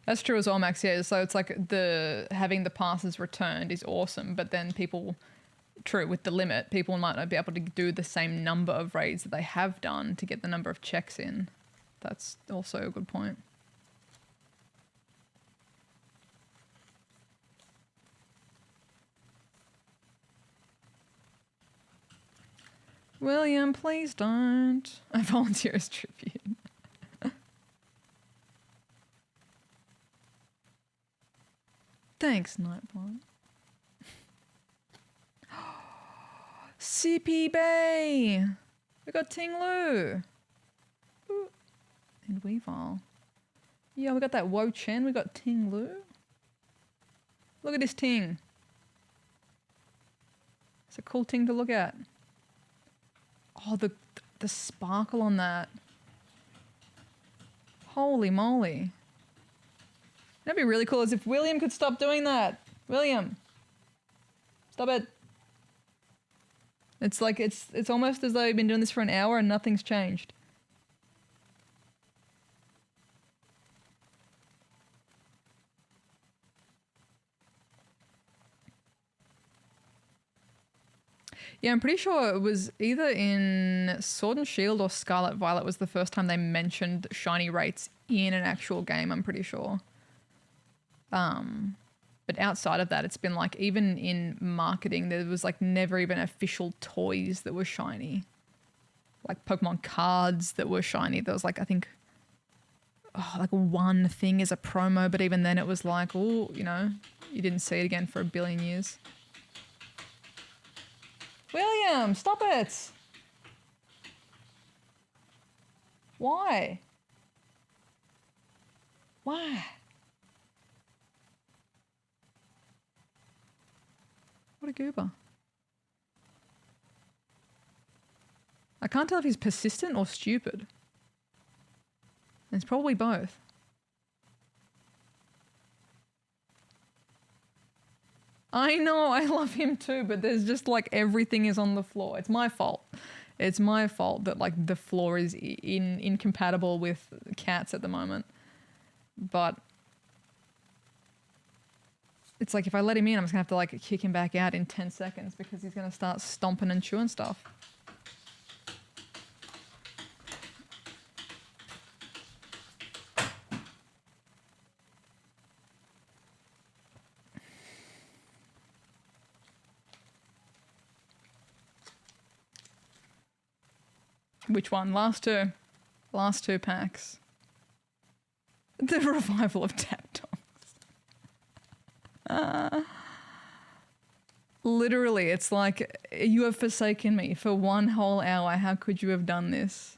A: That's true as well, Max. Yeah, so it's like having the passes returned is awesome, but then people, true, with the limit, people might not be able to do the same number of raids that they have done to get the number of checks in. That's also a good point. William, please don't. I volunteer as tribute. Thanks, Nightblood. CP Bay! We got Ting Lu! Ooh. And Weavile. Yeah, we got that Wo Chen, we got Ting Lu. Look at this Ting. It's a cool Ting to look at. Oh, the sparkle on that. Holy moly. That'd be really cool, as if William could stop doing that. William. Stop it. It's like, it's almost as though you've been doing this for an hour and nothing's changed. Yeah, I'm pretty sure it was either in Sword and Shield or Scarlet Violet was the first time they mentioned shiny rates in an actual game, I'm pretty sure. But outside of that, it's been like, even in marketing, there was like never even official toys that were shiny. Like Pokemon cards that were shiny. There was like, I think, like one thing as a promo, but even then it was like, oh, you know, you didn't see it again for a billion years. William, stop it! Why? Why? What a goober. I can't tell if he's persistent or stupid. It's probably both. I know, I love him too, but there's just like everything is on the floor. It's my fault. It's my fault that like the floor is incompatible with cats at the moment. But it's like if I let him in, I'm just gonna have to like kick him back out in 10 seconds because he's gonna start stomping and chewing stuff. Which one? Last two. Last two packs. The revival of tap dogs. Literally, it's like, you have forsaken me for 1 whole hour. How could you have done this?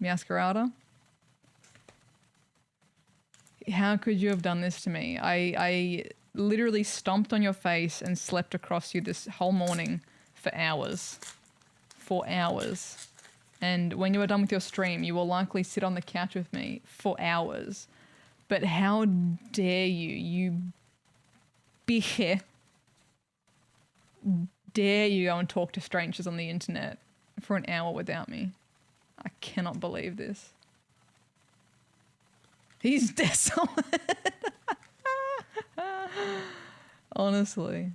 A: Masquerada? How could you have done this to me? I literally stomped on your face and slept across you this whole morning for hours. For hours. And when you were done with your stream, you will likely sit on the couch with me for hours. But how dare you bitch, dare you go and talk to strangers on the internet for an hour without me? I cannot believe this. He's desolate. Honestly.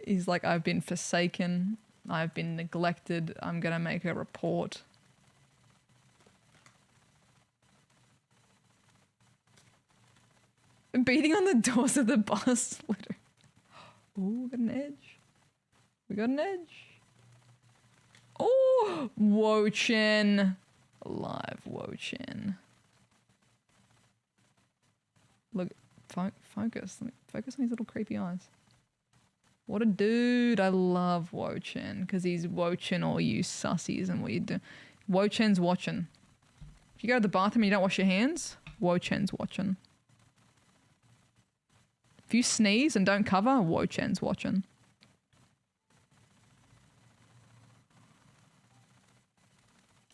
A: He's like, I've been forsaken. I've been neglected. I'm going to make a report. Beating on the doors of the bus. Ooh, we got an edge. We got an edge. Oh, Wo-Chen. Alive, Wo-Chen. Look, focus. Focus on his little creepy eyes. What a dude. I love Wo-Chen because he's Wo-Chen all you sussies and what you do. Wo-Chen's watching. If you go to the bathroom and you don't wash your hands, Wo-Chen's watching. If you sneeze and don't cover, Wo-Chen's watching.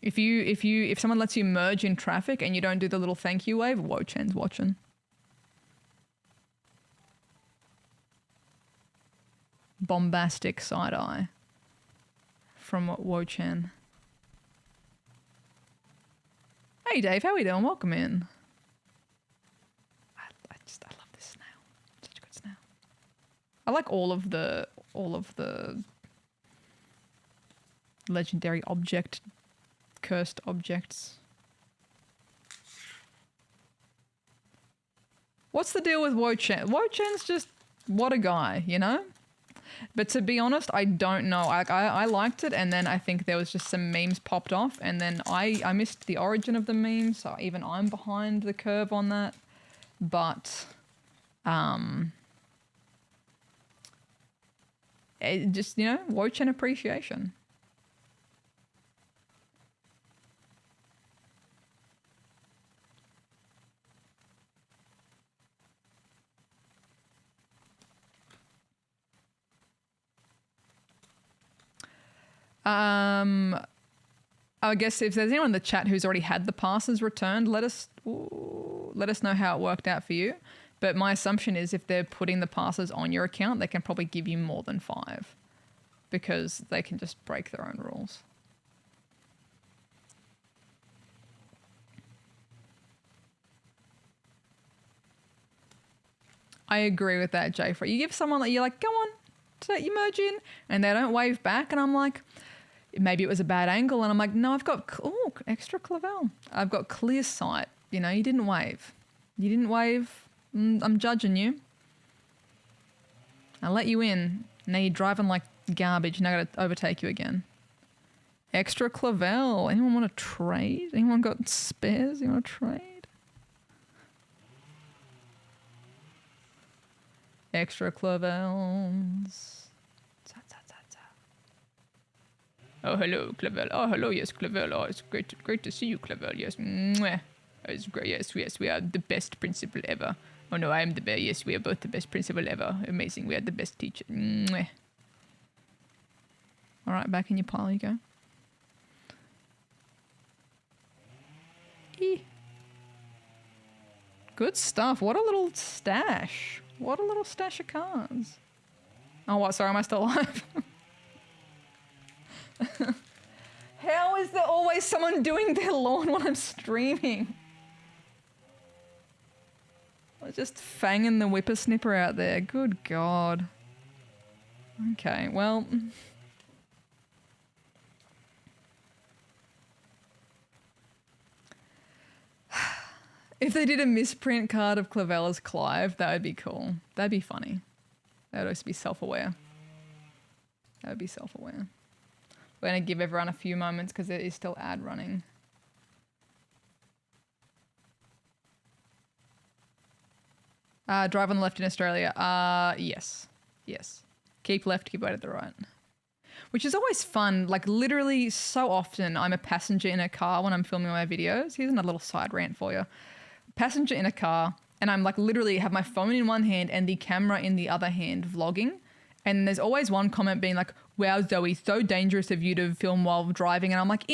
A: If someone lets you merge in traffic and you don't do the little thank you wave, Wo-Chen's watching. Bombastic side eye from Wo-Chen. Hey Dave, how are we doing? Welcome in. I love this snail. Such a good snail. I like all of the legendary cursed objects. What's the deal with Wo-Chen? Wo-Chen's just, what a guy, you know? But to be honest, I don't know. I liked it, and then I think there was just some memes popped off, and then I missed the origin of the memes, so even I'm behind the curve on that. But it just, you know, Wo-Chen appreciation. I guess if there's anyone in the chat who's already had the passes returned, let us know how it worked out for you. But my assumption is if they're putting the passes on your account, they can probably give you more than 5 because they can just break their own rules. I agree with that, Jayfrey. You give someone that you're like, go on, you merge in, and they don't wave back, and I'm like, maybe it was a bad angle, and I'm like, no, I've got extra Clavel. I've got clear sight. You know, you didn't wave. You didn't wave. I'm judging you. I let you in. Now you're driving like garbage. Now I got to overtake you again. Extra Clavel. Anyone want to trade? Anyone got spares? You want to trade? Extra Clavels. Oh, hello, Clavel. Oh, hello, yes, Clavel. Oh, it's great to see you, Clavel. Yes, mwah. It's great. Yes, we are the best principal ever. Oh no, I am the best. Yes, we are both the best principal ever. Amazing. We are the best teacher. Mwah. All right, back in your pile you go. Good stuff. What a little stash. What a little stash of cards. Oh, what? Sorry, am I still alive? How is there always someone doing their lawn when I'm streaming? I'm just fanging the whippersnipper out there. Good God. Okay, well. If they did a misprint card of Clavella's Clive, that would be cool. That'd be funny. That would also be self-aware. That would be self-aware. We're going to give everyone a few moments because there is still ad running. Drive on the left in Australia. Yes. Yes. Keep left, keep right at the right. Which is always fun. Like literally so often I'm a passenger in a car when I'm filming my videos. Here's another little side rant for you. Passenger in a car and I'm like literally have my phone in one hand and the camera in the other hand vlogging. And there's always one comment being like, wow, Zoe, so dangerous of you to film while driving. And I'm like,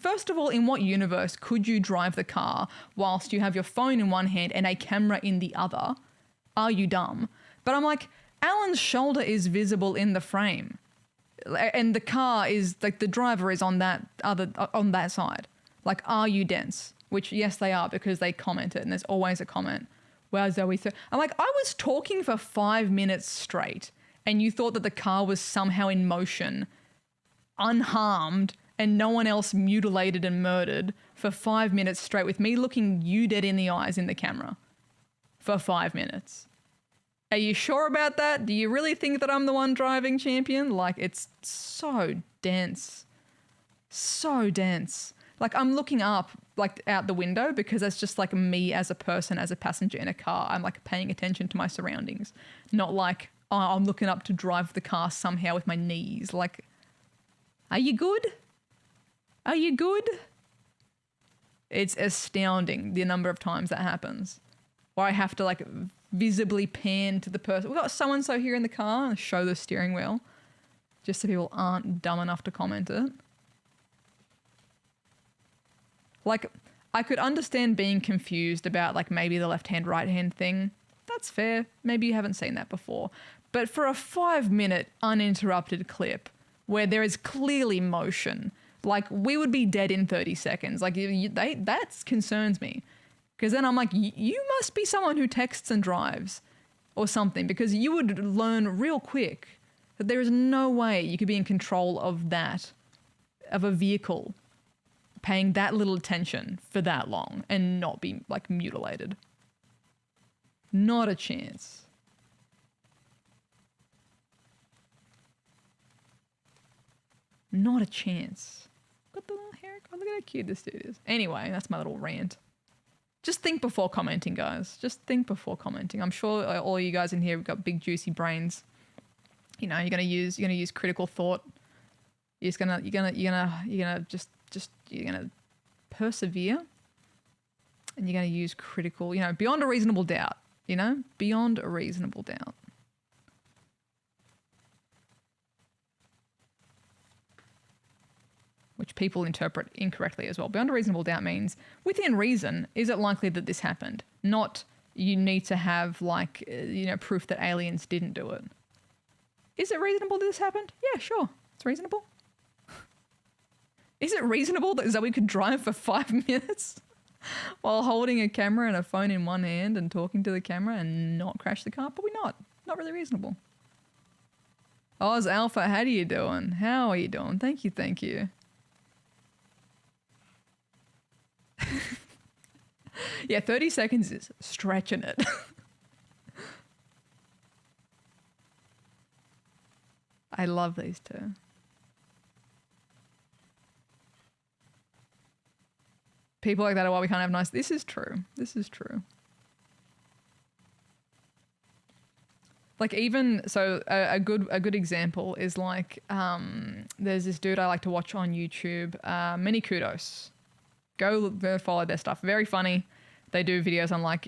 A: first of all, in what universe could you drive the car whilst you have your phone in one hand and a camera in the other? Are you dumb? But I'm like, Alan's shoulder is visible in the frame. And the car is like the driver is on that side. Like, are you dense? Which, yes, they are because they commented and there's always a comment. Wow, Zoe. So I'm like, I was talking for 5 minutes straight and you thought that the car was somehow in motion, unharmed, and no one else mutilated and murdered for 5 minutes straight with me looking you dead in the eyes in the camera for 5 minutes. Are you sure about that? Do you really think that I'm the one driving, champion? Like, it's so dense. So dense. Like, I'm looking up, like, out the window because that's just, like, me as a person, as a passenger in a car. I'm, like, paying attention to my surroundings. Not like, oh, I'm looking up to drive the car somehow with my knees. Like, are you good? Are you good? It's astounding the number of times that happens. Where I have to, like, visibly pan to the person. We've got so-and-so here in the car and show the steering wheel just so people aren't dumb enough to comment it. Like, I could understand being confused about, like, maybe the left-hand, right-hand thing. That's fair. Maybe you haven't seen that before. But for a 5-minute uninterrupted clip where there is clearly motion, like, we would be dead in 30 seconds. Like, that concerns me. Because then I'm like, you must be someone who texts and drives or something, because you would learn real quick that there is no way you could be in control of that, of a vehicle, paying that little attention for that long and not be, like, mutilated. Not a chance. Not a chance. Got the little haircut. Look at how cute this dude is. Anyway, that's my little rant. Just think before commenting, guys. Just think before commenting. I'm sure all you guys in here have got big juicy brains. You know, you're gonna use critical thought. You're gonna persevere, and you're gonna use critical. You know, beyond a reasonable doubt. You know, beyond a reasonable doubt. Which people interpret incorrectly as well. Beyond a reasonable doubt means within reason, is it likely that this happened? Not you need to have, like, proof that aliens didn't do it. Is it reasonable that this happened? Yeah, sure. It's reasonable. Is it reasonable that Zoe could drive for 5 minutes while holding a camera and a phone in one hand and talking to the camera and not crash the car? Probably not. Not really reasonable. Oz Alpha, how are you doing? How are you doing? Thank you, thank you. Yeah, 30 seconds is stretching it. I love these two. People like that are why we can't have nice. This is true. This is true. Like, even so, a good example is like there's this dude I like to watch on YouTube, Many Kudos. Go follow their stuff. Very funny. They do videos on, like,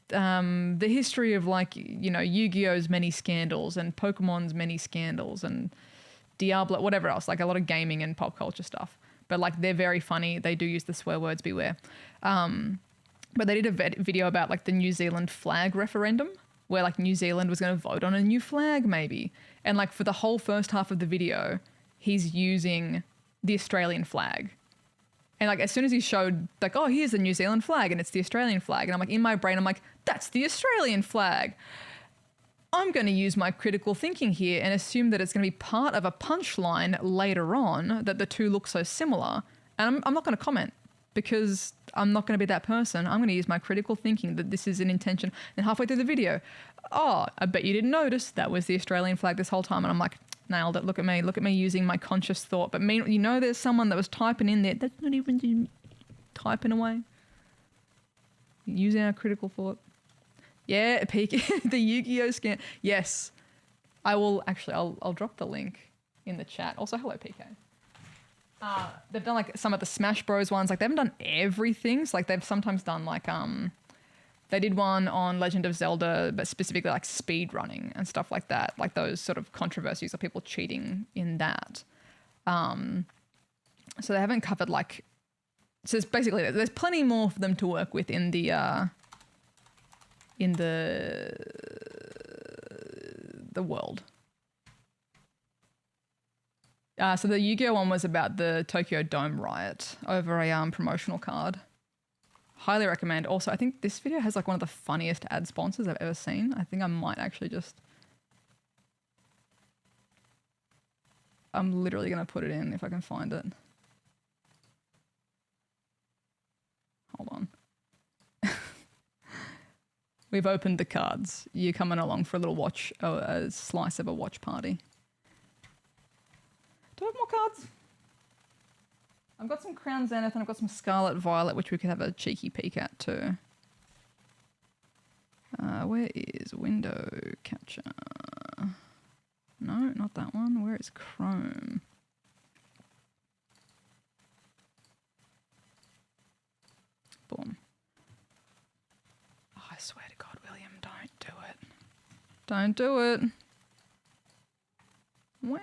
A: the history of, like, Yu-Gi-Oh's many scandals and Pokemon's many scandals and Diablo, whatever else, like a lot of gaming and pop culture stuff. But, like, they're very funny. They do use the swear words, beware. But they did a video about, like, the New Zealand flag referendum where, like, New Zealand was going to vote on a new flag maybe. And, like, for the whole first half of the video, he's using the Australian flag. And, like, as soon as he showed, like, oh, here's the New Zealand flag and it's the Australian flag. And I'm like, in my brain, I'm like, that's the Australian flag. I'm going to use my critical thinking here and assume that it's going to be part of a punchline later on that the two look so similar. And I'm not going to comment because I'm not going to be that person. I'm going to use my critical thinking that this is an intention. And halfway through the video, oh, I bet you didn't notice that was the Australian flag this whole time. And I'm like, Nailed it. Look at me. Look at me using my conscious thought. But you know there's someone that was typing in there. That's not even typing away. Using our critical thought. Yeah, peek the Yu-Gi-Oh scan. Yes. I will actually I'll drop the link in the chat. Also, hello PK. They've done like some of the Smash Bros ones. Like they haven't done everything. So like they've sometimes done like they did one on Legend of Zelda, but specifically like speed running and stuff like that. Like those sort of controversies of people cheating in that. So they haven't covered like. So it's basically there's plenty more for them to work with in the world. So the Yu-Gi-Oh one was about the Tokyo Dome riot over a promotional card. Highly recommend. Also, I think this video has like one of the funniest ad sponsors I've ever seen. I think I might actually just... I'm literally going to put it in if I can find it. Hold on. We've opened the cards. You're coming along for a little watch, a slice of a watch party. Do I have more cards? I've got some Crown Zenith and I've got some Scarlet Violet, which we could have a cheeky peek at too. Where is Window Capture? No, not that one. Where is Chrome? Boom. Oh, I swear to God, William, don't do it. Don't do it. Well.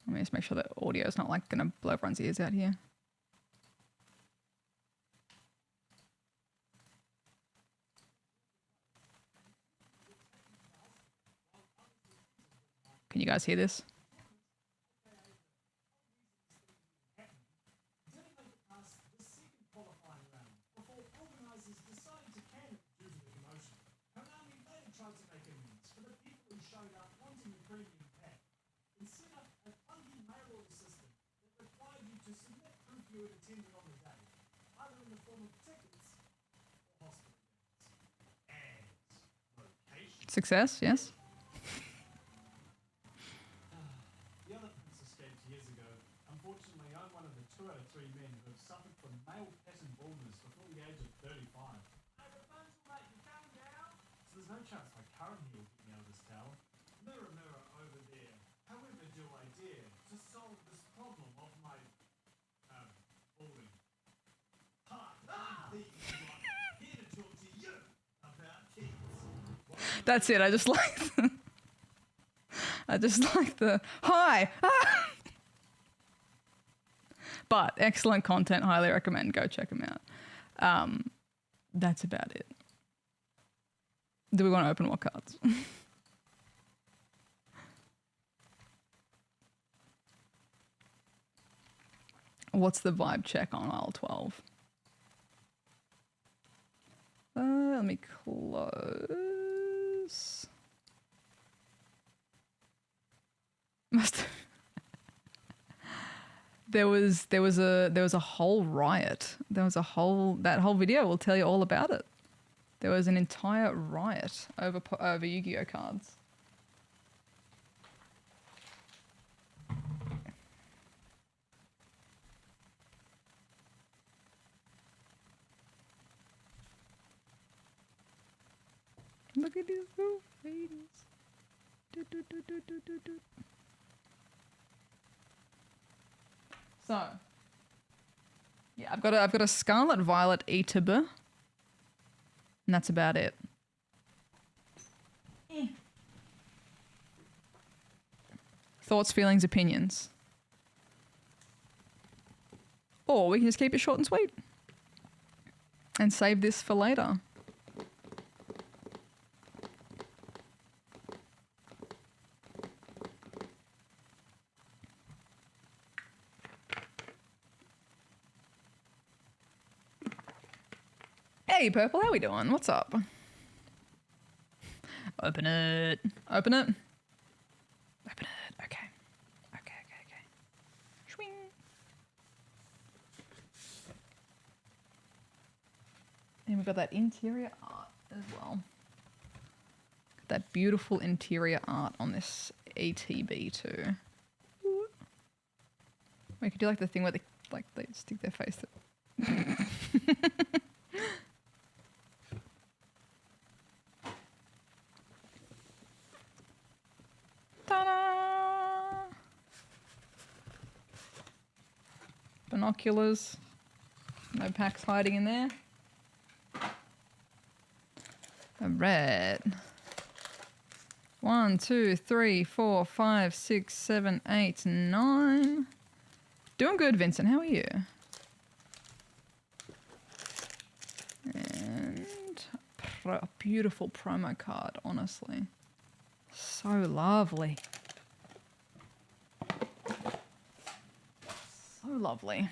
A: Let me just make sure that audio is not like going to blow everyone's ears out here. Can you guys hear this? Success, yes.
B: The other prince escaped years ago. Unfortunately, I'm one of the 2 out of 3 men who have suffered from male pattern baldness before the age of 35. Hey, Rapunzel, mate, you calm down? So there's no chance my current heel will get me out of this tower. Mirror, mirror over there. However do I dare to solve this problem of my, balding? Ha! I'm the one here to talk to you about kids.
A: That's it. I just like the hi. Ah! But excellent content. Highly recommend. Go check them out. That's about it. Do we want to open more cards? What's the vibe check on aisle 12? Let me close. There was a whole riot. That whole video will tell you all about it. There was an entire riot over Yu-Gi-Oh cards. Look at these little ladies. So, yeah, I've got a Scarlet Violet ETB, and that's about it. Thoughts, feelings, opinions. Or we can just keep it short and sweet and save this for later. Hey, Purple, how we doing? What's up? Open it. Open it. Open it. Okay. Okay. Swing. And we've got that interior art as well. That beautiful interior art on this ETB too. We could do like the thing where they stick their face through. Ta-da! Binoculars. No packs hiding in there. Alright. 1, 2, 3, 4, 5, 6, 7, 8, 9. Doing good, Vincent. How are you? And a beautiful promo card, honestly. So lovely. So lovely.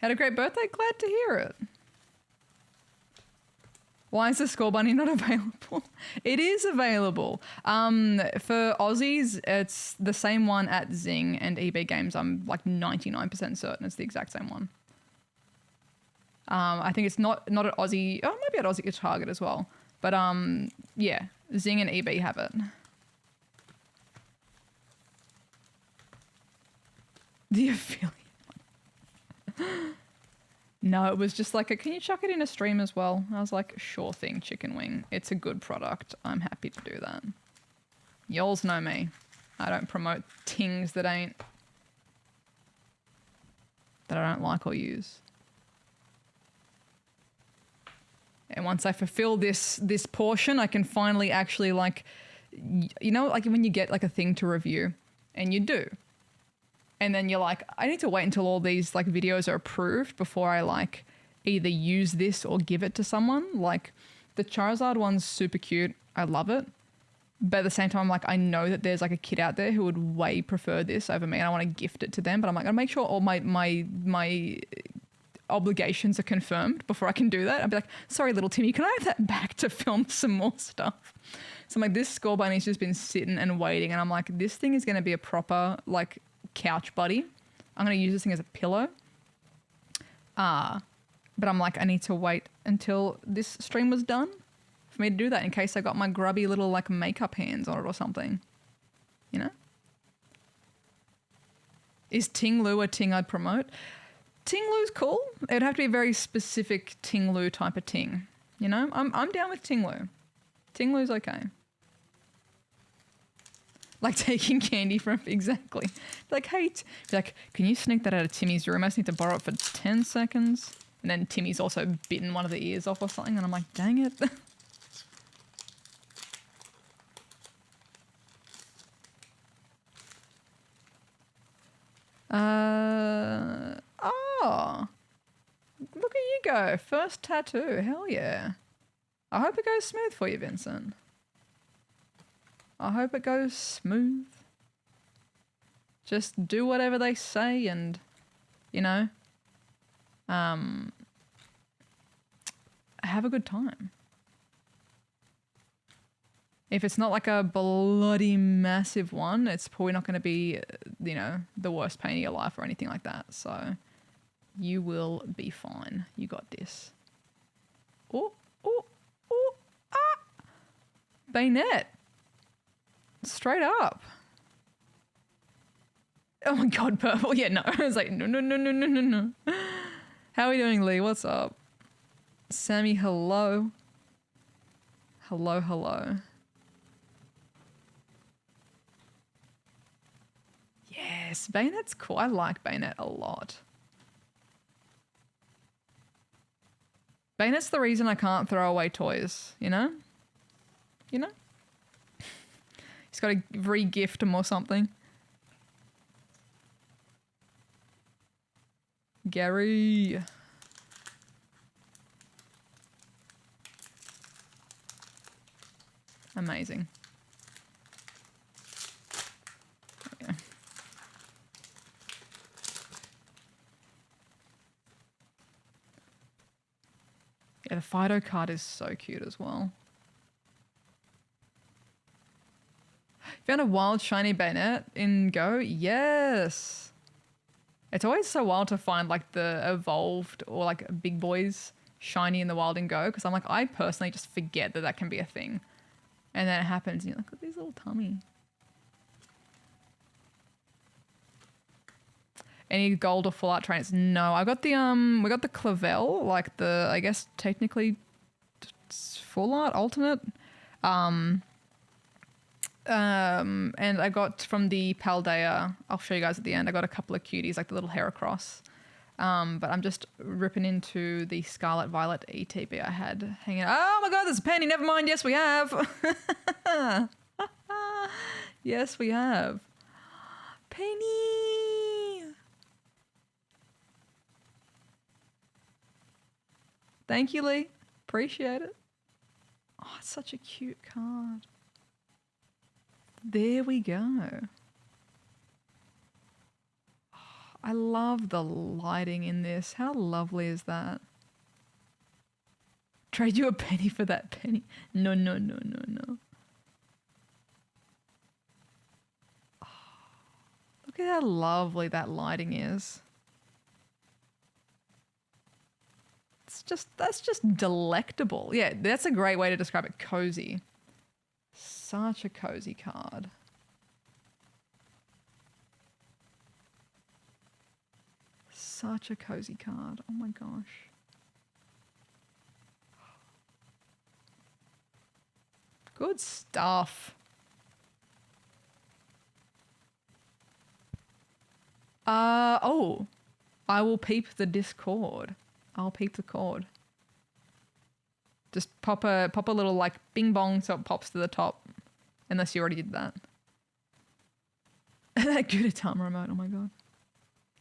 A: Had a great birthday? Glad to hear it. Why is the score bunny not available? It is available. For Aussies, it's the same one at Zing and EB Games. I'm like 99% certain it's the exact same one. I think it's not at Aussie. Oh, maybe at Aussie Target as well. But yeah, Zing and EB have it. The affiliate. No, it was just like, can you chuck it in a stream as well? I was like, sure thing, chicken wing. It's a good product. I'm happy to do that. Y'alls know me. I don't promote things that I don't like or use. And once I fulfill this portion, I can finally actually like, you know, like when you get like a thing to review, and you do. And then you're like, I need to wait until all these like videos are approved before I like either use this or give it to someone. Like the Charizard one's super cute. I love it. But at the same time, like I know that there's like a kid out there who would way prefer this over me and I want to gift it to them. But I'm like, I'll make sure all my obligations are confirmed before I can do that. I'd be like, sorry, little Timmy, can I have that back to film some more stuff? So I'm like, this score bunny's just been sitting and waiting. And I'm like, this thing is going to be a proper like couch buddy. I'm going to use this thing as a pillow. But I'm like, I need to wait until this stream was done for me to do that in case I got my grubby little like makeup hands on it or something. You know? Is Ting Lu a ting I'd promote? Ting Lu's cool. It would have to be a very specific Ting Lu type of ting. You know? I'm down with Ting Lu. Ting Lu's okay. Like taking candy from, exactly. Like, hey, like, can you sneak that out of Timmy's room? I just need to borrow it for 10 seconds. And then Timmy's also bitten one of the ears off or something. And I'm like, dang it. Oh, look at you go. First tattoo. Hell yeah. I hope it goes smooth for you, Vincent. I hope it goes smooth. Just do whatever they say and, you know, have a good time. If it's not like a bloody massive one, it's probably not going to be, you know, the worst pain of your life or anything like that. So you will be fine. You got this. Oh, oh, oh, ah! Bayonet. Straight up. Oh my god, purple. Yeah, no. I was like, no. How are we doing, Lee? What's up? Sammy, hello. Hello. Yes, Bayonet's cool. I like Bayonet a lot. Bayonet's the reason I can't throw away toys, you know? You know? He's got to re-gift him or something. Gary. Amazing. Yeah. Yeah, the Fido card is so cute as well. Found a wild shiny bayonet in Go? Yes. It's always so wild to find like the evolved or like big boys shiny in the wild in Go, because I'm like, I personally just forget that that can be a thing. And then it happens and you're like, look at this little tummy. Any gold or full art trainers? No, I got the we got the Clavel, like the, I guess technically full art alternate. And I got from the Paldea, I'll show you guys at the end, I got a couple of cuties, like the little Heracross. But I'm just ripping into the Scarlet Violet ETB I had hanging. Oh my god, there's a penny. Never mind. Yes, we have. Yes, we have. Penny. Thank you, Lee. Appreciate it. Oh, it's such a cute card. There we go. I love the lighting in this. How lovely is that? Trade you a penny for that penny. No, no, no, no, no. Oh, look at how lovely that lighting is. It's just, that's just delectable. Yeah, that's a great way to describe it. Cozy. Such a cozy card. Such a cozy card. Oh my gosh. Good stuff. Oh. I will peep the Discord. I'll peep the cord. Just pop a little like bing bong so it pops to the top. Unless you already did that. That Gudetama remote, oh my god.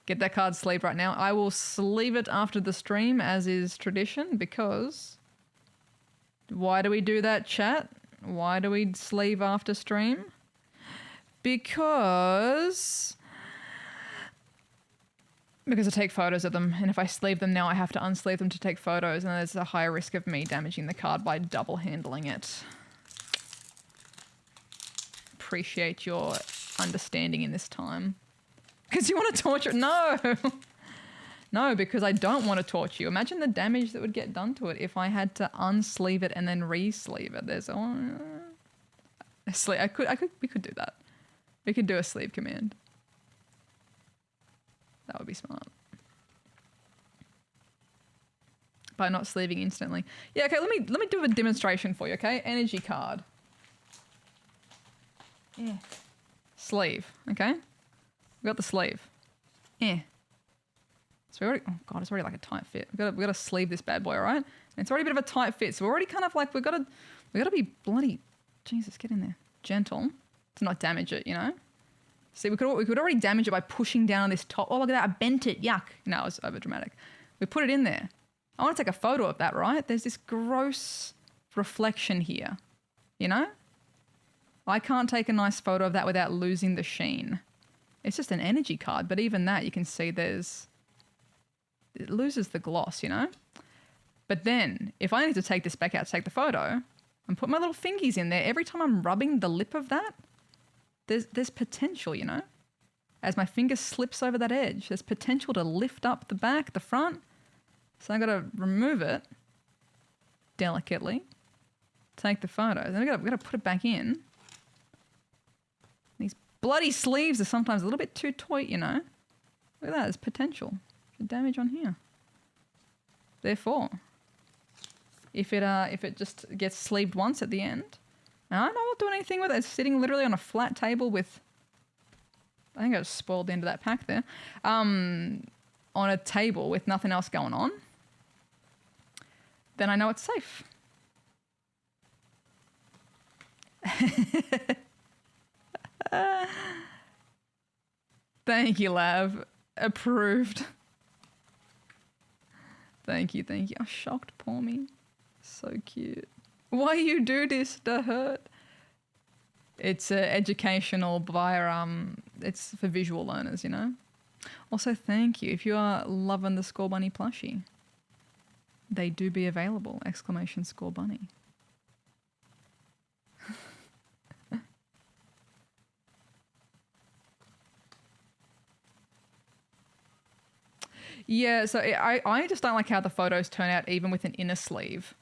A: Get that card sleeved right now. I will sleeve it after the stream, as is tradition, because... Why do we do that, chat? Why do we sleeve after stream? Because I take photos of them, and if I sleeve them now, I have to unsleeve them to take photos, and there's a higher risk of me damaging the card by double handling it. Appreciate your understanding in this time. Because you want to torture... No! No, because I don't want to torture you. Imagine the damage that would get done to it if I had to unsleeve it and then re-sleeve it. There's... we could do that. We could do a sleeve command. That would be smart. By not sleeving instantly. Yeah, okay, let me do a demonstration for you, okay? Energy card. Yeah. Sleeve, okay? We got the sleeve. Yeah. So we already, oh god, it's already like a tight fit. We've got to sleeve this bad boy, all right? And it's already a bit of a tight fit, so we're already kind of like, we got to be bloody, Jesus, get in there, gentle to not damage it, you know? See, we could already damage it by pushing down on this top. Oh, look at that, I bent it, yuck. No, it was over dramatic. We put it in there. I want to take a photo of that, right? There's this gross reflection here, you know? I can't take a nice photo of that without losing the sheen. It's just an energy card, but even that, you can see it loses the gloss, you know? But then, if I need to take this back out to take the photo and put my little fingies in there, every time I'm rubbing the lip of that, there's potential, you know? As my finger slips over that edge, there's potential to lift up the back, the front. So I've got to remove it delicately, take the photo, then I've got to put it back in. These bloody sleeves are sometimes a little bit too tight, you know? Look at that, there's potential for damage on here. Therefore, if it just gets sleeved once at the end, and I'm not doing anything with it, it's sitting literally on a flat table with, I think I just spoiled the end of that pack there, on a table with nothing else going on, then I know it's safe. Thank you, Lav. Approved. Thank you, thank you. Oh, shocked, poor me. So cute. Why you do this to hurt? It's educational via, it's for visual learners, you know? Also, thank you. If you are loving the Score Bunny plushie, they do be available, exclamation Score Bunny. Yeah, so I just don't like how the photos turn out even with an inner sleeve.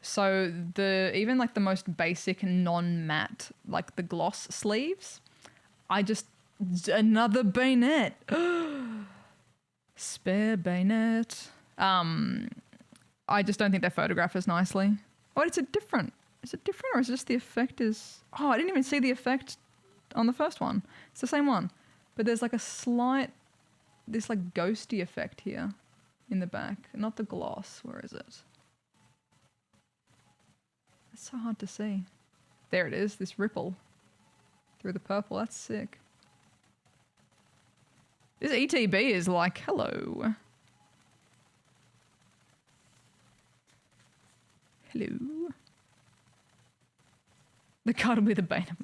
A: So even like the most basic non-matte, like the gloss sleeves, I just, another bayonet. Spare bayonet. I just don't think they're photographed as nicely. Oh, is it different or is it just the effect is, oh, I didn't even see the effect on the first one. It's the same one, but there's like a slight, this like ghosty effect here in the back, not the gloss. Where is it? It's so hard to see. There it is, this ripple through the purple. That's sick. This ETB is like, hello. Hello. The card with a beta.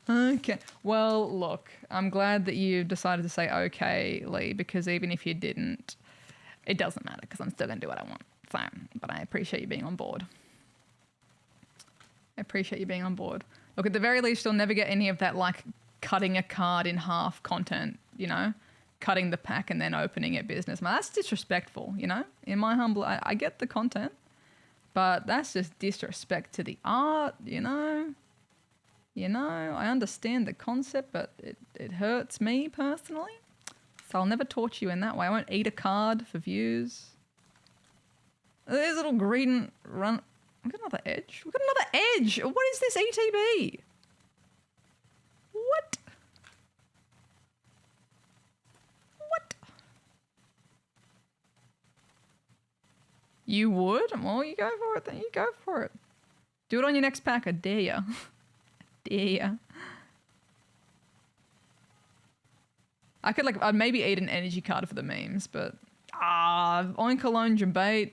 A: Okay. Well, look, I'm glad that you decided to say okay, Lee, because even if you didn't, it doesn't matter because I'm still going to do what I want. So, but I appreciate you being on board. I appreciate you being on board. Look, at the very least, you'll never get any of that, like, cutting a card in half content, you know? Cutting the pack and then opening it business. Man, that's disrespectful, you know? In my humble... I get the content, but that's just disrespect to the art, you know? You know, I understand the concept, but it hurts me personally. So I'll never torture you in that way. I won't eat a card for views. There's a little green run... We've got another edge. We've got another edge. What is this ETB? What? What? You would? Well, you go for it then. You go for it. Do it on your next pack. I dare ya. Dare ya. I could I'd maybe eat an energy card for the memes, but oink alone Jambate.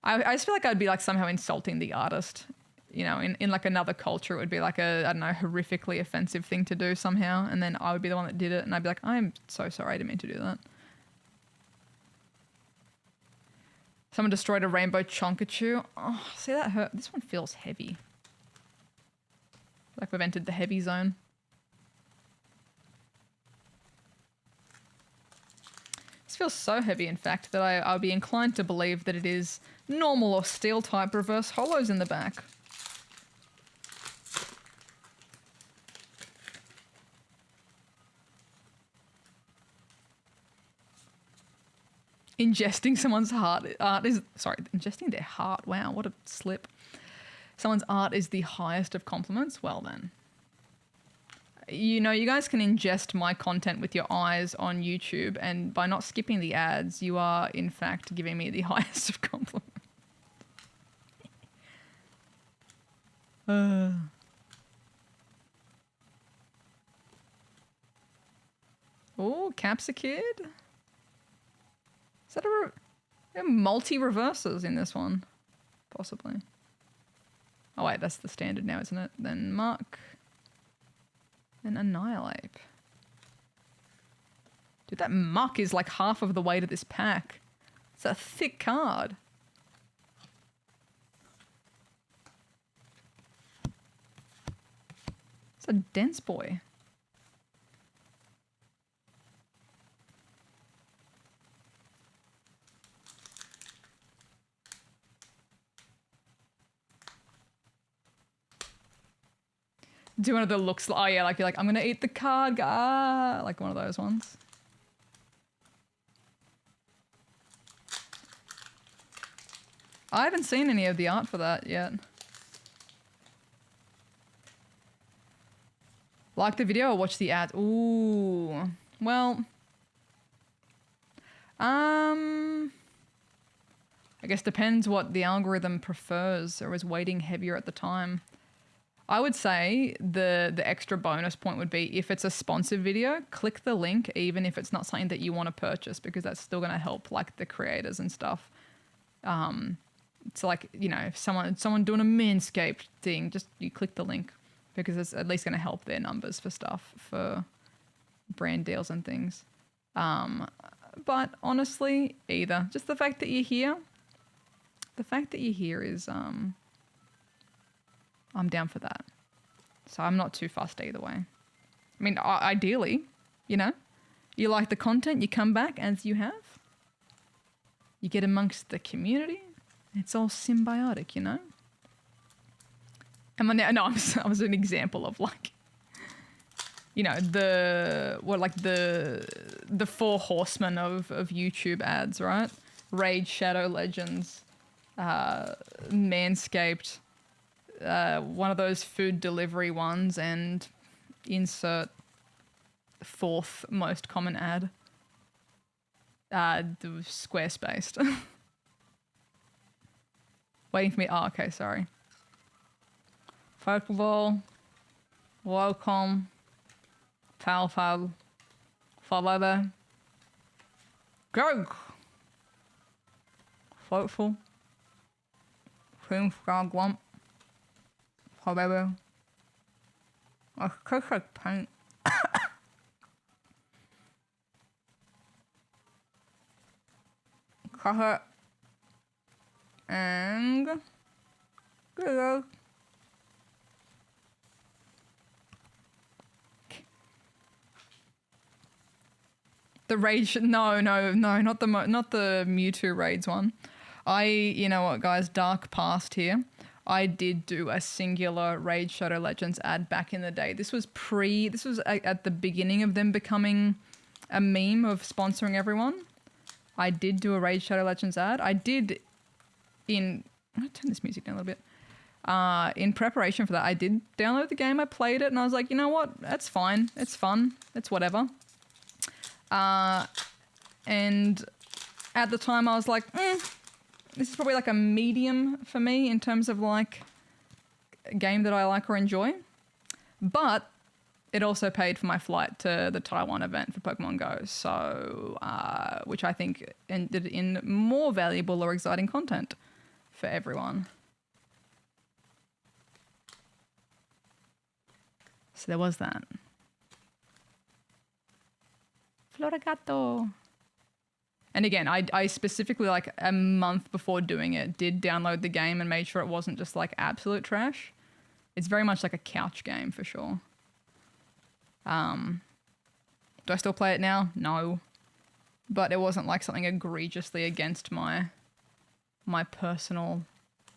A: I just feel like I'd be like somehow insulting the artist. You know, in like another culture, it would be like a, I don't know, horrifically offensive thing to do somehow. And then I would be the one that did it. And I'd be like, I'm so sorry, I didn't mean to do that. Someone destroyed a rainbow Chonkachu. Oh, see, that hurt. This one feels heavy. Like we've entered the heavy zone. This feels so heavy, in fact, that I'll be inclined to believe that it is normal or steel type reverse hollows in the back. Ingesting someone's art is, sorry, ingesting their heart. Wow, what a slip. Someone's art is the highest of compliments. Well then. You know, you guys can ingest my content with your eyes on YouTube, and by not skipping the ads, you are, in fact, giving me the highest of compliments. Oh, Capsicid. Is that there are multi-reverses in this one? Possibly. Oh wait, that's the standard now, isn't it? Then Mark. Then Annihilate. Dude, that Muck is like half of the weight of this pack. It's a thick card. It's a dense boy. Do one of the looks, oh yeah, like you're like, I'm gonna eat the card, like one of those ones. I haven't seen any of the art for that yet. Like the video or watch the ad? Ooh, well, I guess depends what the algorithm prefers or is weighting heavier at the time. I would say the extra bonus point would be if it's a sponsored video, click the link even if it's not something that you want to purchase, because that's still going to help like the creators and stuff. So like, you know, if someone doing a Manscaped thing, just you click the link because it's at least going to help their numbers for stuff, for brand deals and things. But honestly, either. Just the fact that you're here, the fact that you're here is, I'm down for that. So I'm not too fussed either way. I mean, ideally, you know, you like the content, you come back as you have. You get amongst the community. It's all symbiotic, you know? I was an example of like, you know, the four horsemen of YouTube ads, right? Raid Shadow Legends, Manscaped, one of those food delivery ones, and insert fourth most common ad. The Squarespace. Waiting for me. Oh, okay, sorry. First of all, welcome, Falfal, Falada, Grog, Thoughtful, Lump, However, a perfect paint. Cover and good. The rage, no, not the Mewtwo raids one. You know what, guys, dark past here. I did do a singular Raid Shadow Legends ad back in the day. This was at the beginning of them becoming a meme of sponsoring everyone. I did do a Raid Shadow Legends ad. I'm gonna turn this music down a little bit. In preparation for that, I did download the game, I played it, and I was like, you know what? That's fine. It's fun. It's whatever. And at the time I was like, this is probably like a medium for me in terms of like a game that I like or enjoy. But it also paid for my flight to the Taiwan event for Pokemon Go, so which I think ended in more valuable or exciting content for everyone. So there was that. Florigato. And again, I specifically, like a month before doing it, did download the game and made sure it wasn't just like absolute trash. It's very much like a couch game for sure. Do I still play it now? No. But it wasn't like something egregiously against my personal,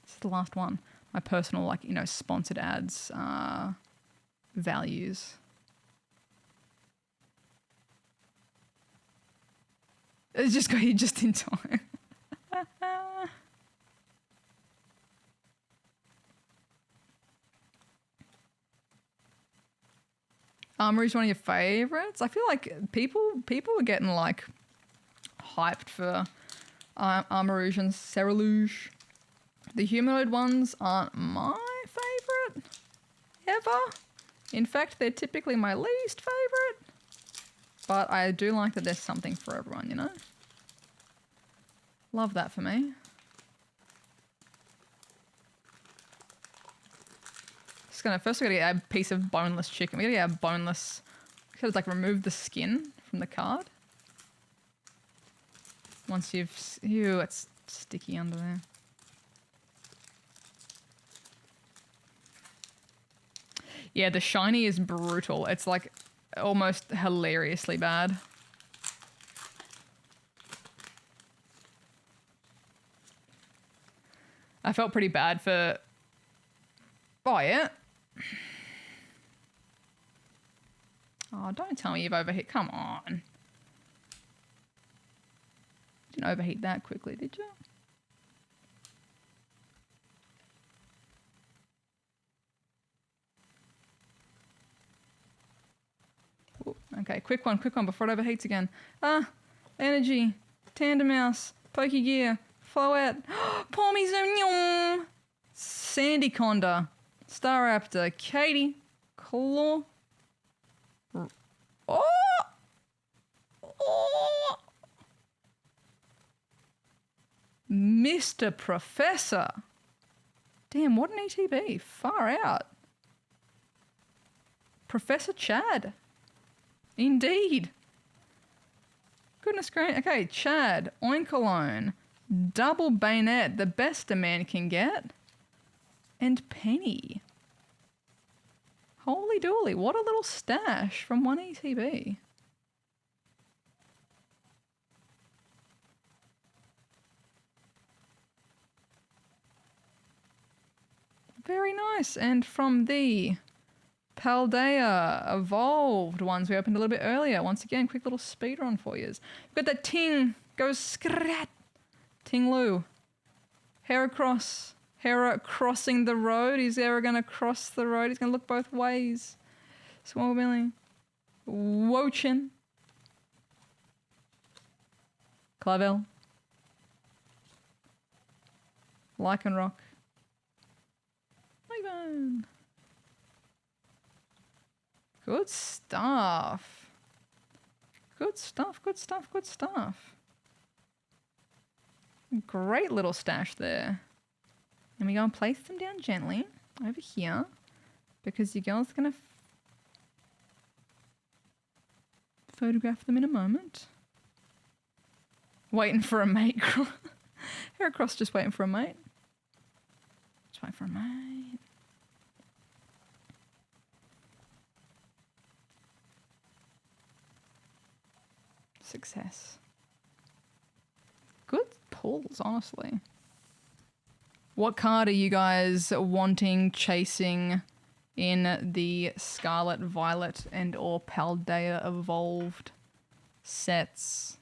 A: this is the last one, my personal, like, you know, sponsored ads values. It's just got here just in time. Armory's one of your favorites? I feel like people are getting like hyped for Armorouge and Cerulean. The humanoid ones aren't my favorite ever. In fact, they're typically my least favorite. But I do like that there's something for everyone, you know? Love that for me. First we gotta get a piece of boneless chicken. We gotta get a boneless, gotta like remove the skin from the card. Once ew, it's sticky under there. Yeah, the shiny is brutal. It's like almost hilariously bad. I felt pretty bad for... Oh, yeah. Oh, don't tell me you've overheat. Come on. Didn't overheat that quickly, did you? Ooh, okay, quick one before it overheats again. Energy, Tandem Mouse, Pokegear, Floette, Palmy Sandy Conda, Staraptor, Katie, Claw. Oh! Mr. Professor. Damn, what an ETB. Far out. Professor Chad. Indeed. Goodness gracious. Okay, Chad, Oinkalone, Double bayonet, the best a man can get. And penny. Holy dooly, what a little stash from 1ETB. Very nice. And from the PALDEA Evolved ones we opened a little bit earlier. Once again, quick little speed run for you. We've got that Ting goes scrat. Ting Lu. Hera cross. Hera crossing the road. He's ever going to cross the road. He's going to look both ways. Small Billy. Wochin. Clavel. Lycanroc. Ivan. Good stuff. Good stuff, good stuff, good stuff. Great little stash there. And we go and place them down gently over here because your girl's going to photograph them in a moment. Waiting for a mate. Heracross just waiting for a mate. Just waiting for a mate. Success. Good pulls, honestly. What card are you guys wanting, chasing in the Scarlet, Violet, and or Paldea Evolved sets?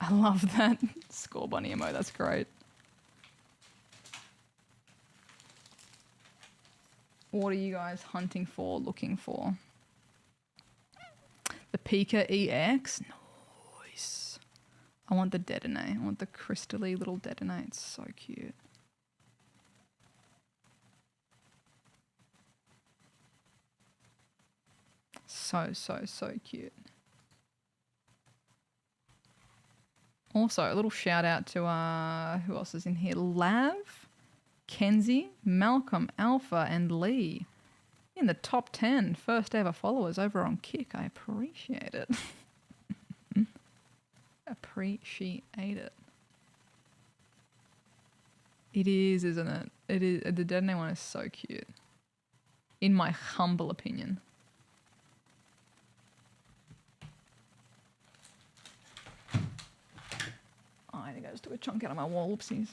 A: I love that Score Bunny emo, that's great. What are you guys hunting for, looking for? The Pika EX? Nice. I want the Detonate. I want the crystally little Detonate. It's so cute. So, so, so cute. Also, a little shout out to, who else is in here? Lav, Kenzie, Malcolm, Alpha, and Lee. In the top 10 first ever followers over on Kick. I appreciate it. Appreciate it. It is, isn't it? It is. The Detonate one is so cute. In my humble opinion. Oh, I think I just took a chunk out of my wall. Whoopsies.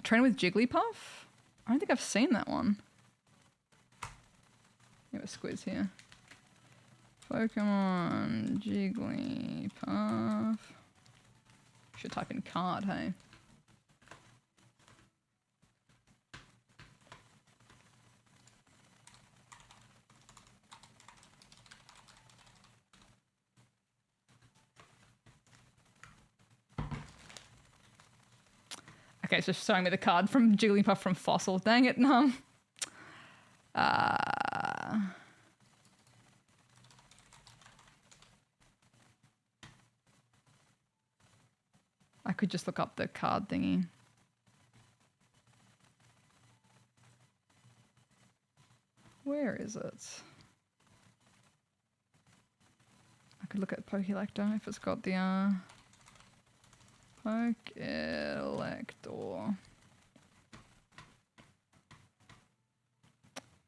A: Training with Jigglypuff? I don't think I've seen that one. We have a squiz here. Pokemon Jigglypuff. Should type in card, hey? Okay, it's just showing me the card from Jigglypuff from Fossil. Dang it, no. I could just look up the card thingy. Where is it? I could look at Pokelector if it's got the Pokelector.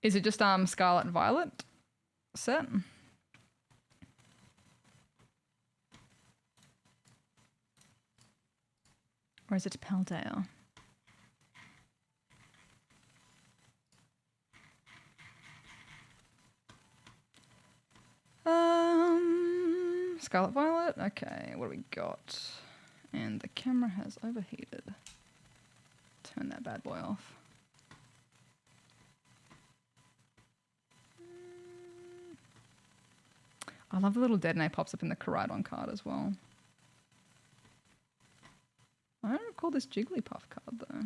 A: Is it just Scarlet and Violet set? Or is it Paldea? Scarlet Violet. Okay, what do we got? And the camera has overheated. Turn that bad boy off. I love the little Detonate pops up in the Koraidon card as well. I don't recall this Jigglypuff card though.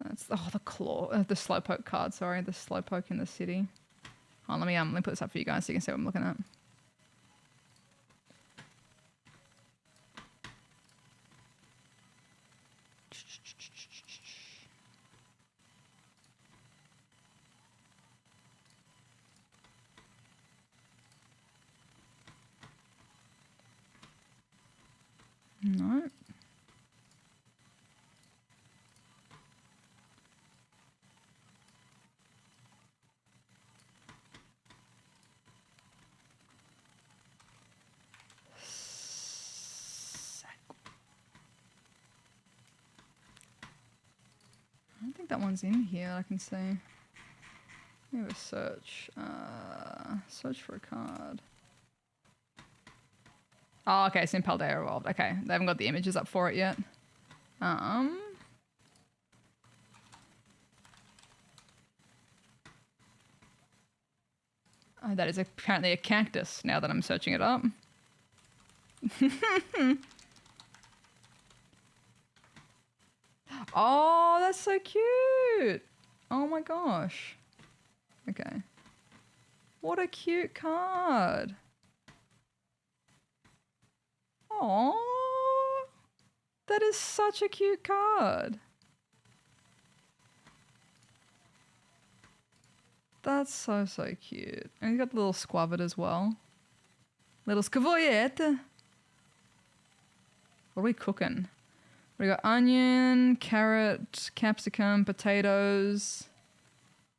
A: That's the claw, the Slowpoke card. Sorry, the Slowpoke in the city. Oh, let me put this up for you guys so you can see what I'm looking at. that one's in here. I can see. Let me have a search. Search for a card. Oh, okay. It's in PALDEA Evolved. Okay. They haven't got the images up for it yet. Oh, that is apparently a cactus now that I'm searching it up. Oh, that's so cute. Oh my gosh. Okay. What a cute card. Oh, that is such a cute card. That's so, so cute. And you got the little squabbit as well. Little squavoyette. What are we cooking? We got onion, carrot, capsicum, potatoes,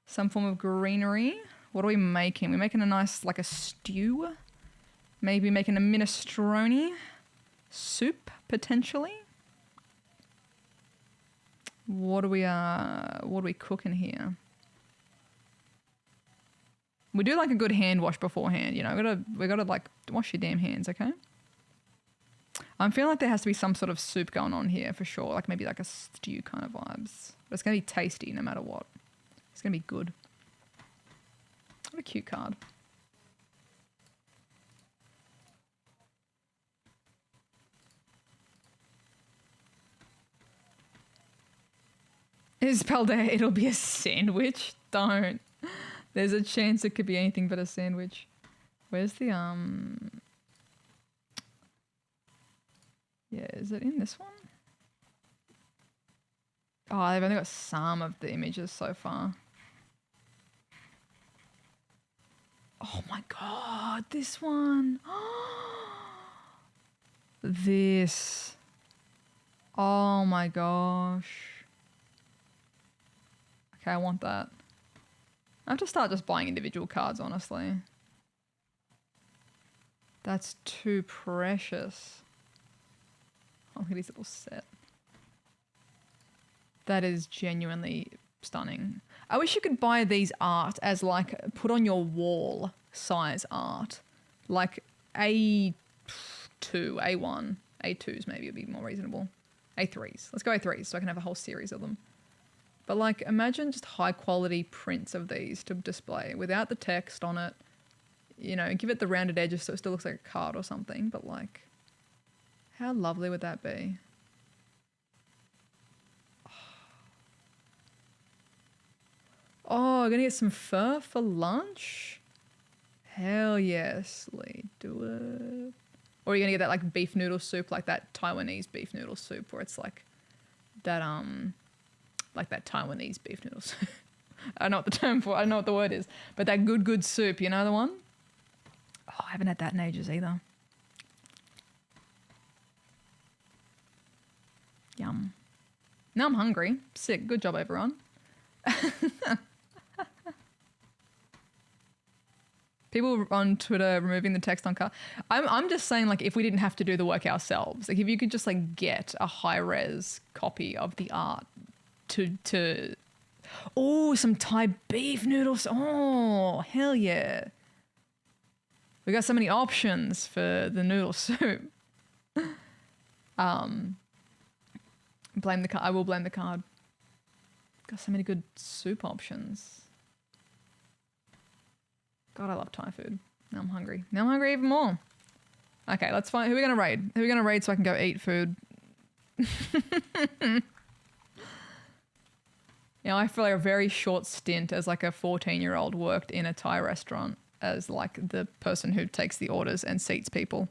A: some form of greenery. What are we making? We're making a nice, like a stew. Maybe making a minestrone soup, potentially. What are we cooking here? We do like a good hand wash beforehand, you know. We gotta like wash your damn hands, okay? I'm feeling like there has to be some sort of soup going on here for sure, like maybe like a stew kind of vibes. But it's gonna be tasty no matter what. It's gonna be good. What a cute card. Is PALDEA, it'll be a sandwich? Don't. There's a chance it could be anything but a sandwich. Where's the, yeah, is it in this one? Oh, they've only got some of the images so far. Oh my god, this one. This. Oh my gosh. Okay, I want that. I have to start just buying individual cards, honestly. That's too precious. Oh, look at his little set. That is genuinely stunning. I wish you could buy these art as like put on your wall size art. Like A2, A1, A2s maybe would be more reasonable. A3s. Let's go A3s so I can have a whole series of them. But like imagine just high quality prints of these to display without the text on it. You know, give it the rounded edges so it still looks like a card or something. But like, how lovely would that be? Oh, gonna get some pho for lunch? Hell yes, Lee, do it. Or are you gonna get that like beef noodle soup, like that Taiwanese beef noodle soup where it's like that like that Taiwanese beef noodle soup. I don't know what the term for, I don't know what the word is, but that good soup, you know the one? Oh, I haven't had that in ages either. Yum. Now I'm hungry. Sick. Good job, everyone. People on Twitter removing the text on card. I'm just saying, like, if we didn't have to do the work ourselves, like if you could just like get a high res copy of the art to oh, some Thai beef noodles. Oh, hell yeah. We got so many options for the noodle soup. Blame the card. I will blame the card. Got so many good soup options. God, I love Thai food. Now I'm hungry. Now I'm hungry even more. Okay, let's find who we're gonna raid. Who are we gonna raid so I can go eat food? You know, I feel like a very short stint as like a 14-year-old worked in a Thai restaurant as like the person who takes the orders and seats people.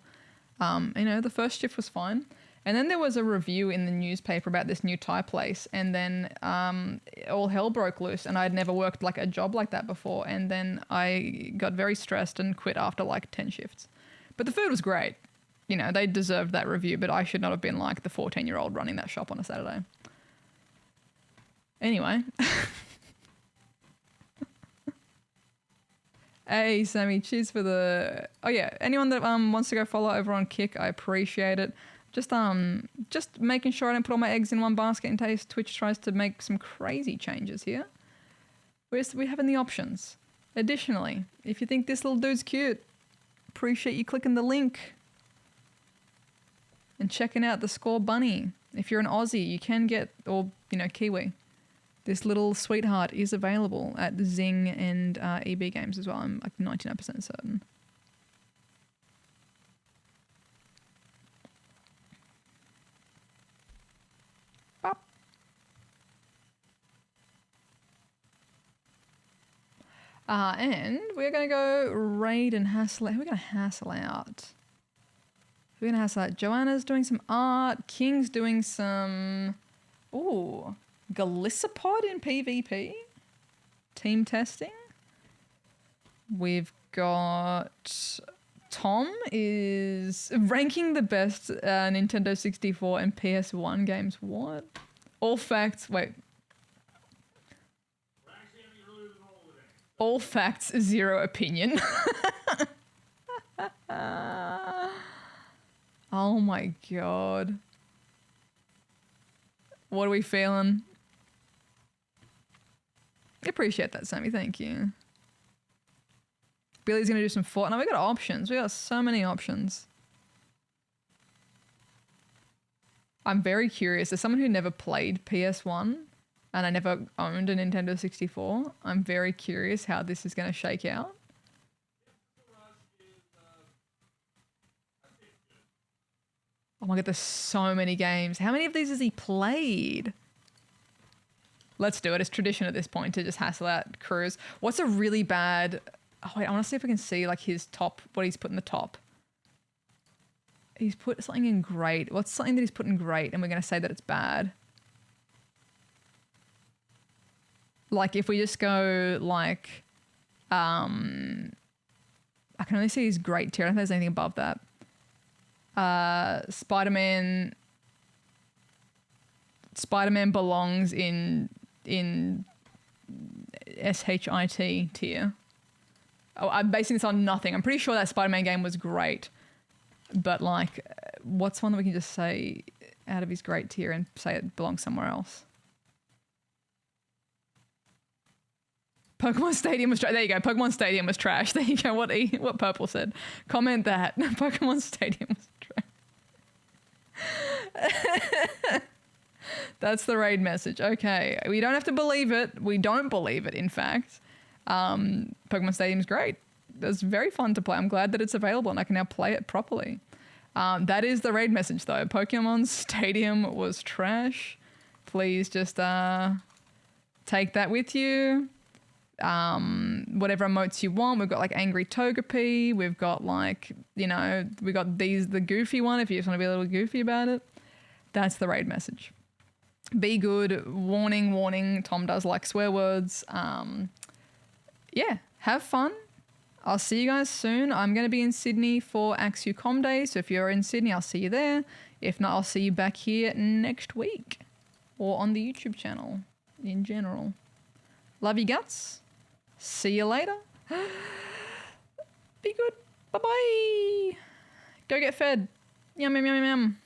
A: You know, the first shift was fine. And then there was a review in the newspaper about this new Thai place, and then all hell broke loose, and I'd never worked like a job like that before, and then I got very stressed and quit after like 10 shifts. But the food was great. You know, they deserved that review, but I should not have been like the 14-year-old running that shop on a Saturday. Anyway. Hey, Sammy, cheers for the... Oh, yeah, anyone that wants to go follow over on Kick, I appreciate it. Just making sure I don't put all my eggs in one basket in case Twitch tries to make some crazy changes here. We're having the options. Additionally, if you think this little dude's cute, appreciate you clicking the link and checking out the Score Bunny. If you're an Aussie, you can get, or, you know, Kiwi. This little sweetheart is available at Zing and EB Games as well. I'm like 99% certain. Bop. And we're going to go raid and hassle out. Who are we going to hassle out? We're going to hassle out. Joanna's doing some art. King's doing some... Ooh. Galissapod in PvP. Team testing. We've got... Tom is ranking the best Nintendo 64 and PS1 games. What? All facts... Wait. All facts, zero opinion. Oh my god. What are we feeling? Appreciate that, Sammy. Thank you. Billy's going to do some Fortnite. We got options. We got so many options. I'm very curious. As someone who never played PS1 and I never owned a Nintendo 64, I'm very curious how this is going to shake out. Oh my god, there's so many games. How many of these has he played? Let's do it. It's tradition at this point to just hassle out Cruz. What's a really bad... Oh wait, I want to see if I can see like his top, what he's put in the top. He's put something in great. What's something that he's put in great and we're going to say that it's bad? Like if we just go like... I can only see his great tier. I don't think there's anything above that. Spider-Man belongs in SHIT tier. Oh, I'm basing this on nothing. I'm pretty sure that Spider-Man game was great, but like, what's one that we can just say out of his great tier and say it belongs somewhere else? Pokemon Stadium was trash. There you go. Pokemon Stadium was trash. There you go. What Purple said. Comment that. Pokemon Stadium was trash. That's the raid message. Okay. We don't have to believe it. We don't believe it, in fact. Pokemon Stadium's great. It was very fun to play. I'm glad that it's available and I can now play it properly. That is the raid message, though. Pokemon Stadium was trash. Please just take that with you. Whatever emotes you want. We've got like Angry Togepi. We've got like, you know, we got the goofy one if you just want to be a little goofy about it. That's the raid message. Be good. Warning, warning. Tom does like swear words. Yeah, have fun. I'll see you guys soon. I'm going to be in Sydney for Axu Com Day. So if you're in Sydney, I'll see you there. If not, I'll see you back here next week or on the YouTube channel in general. Love you guts. See you later. Be good. Bye-bye. Go get fed. Yum, yum, yum, yum.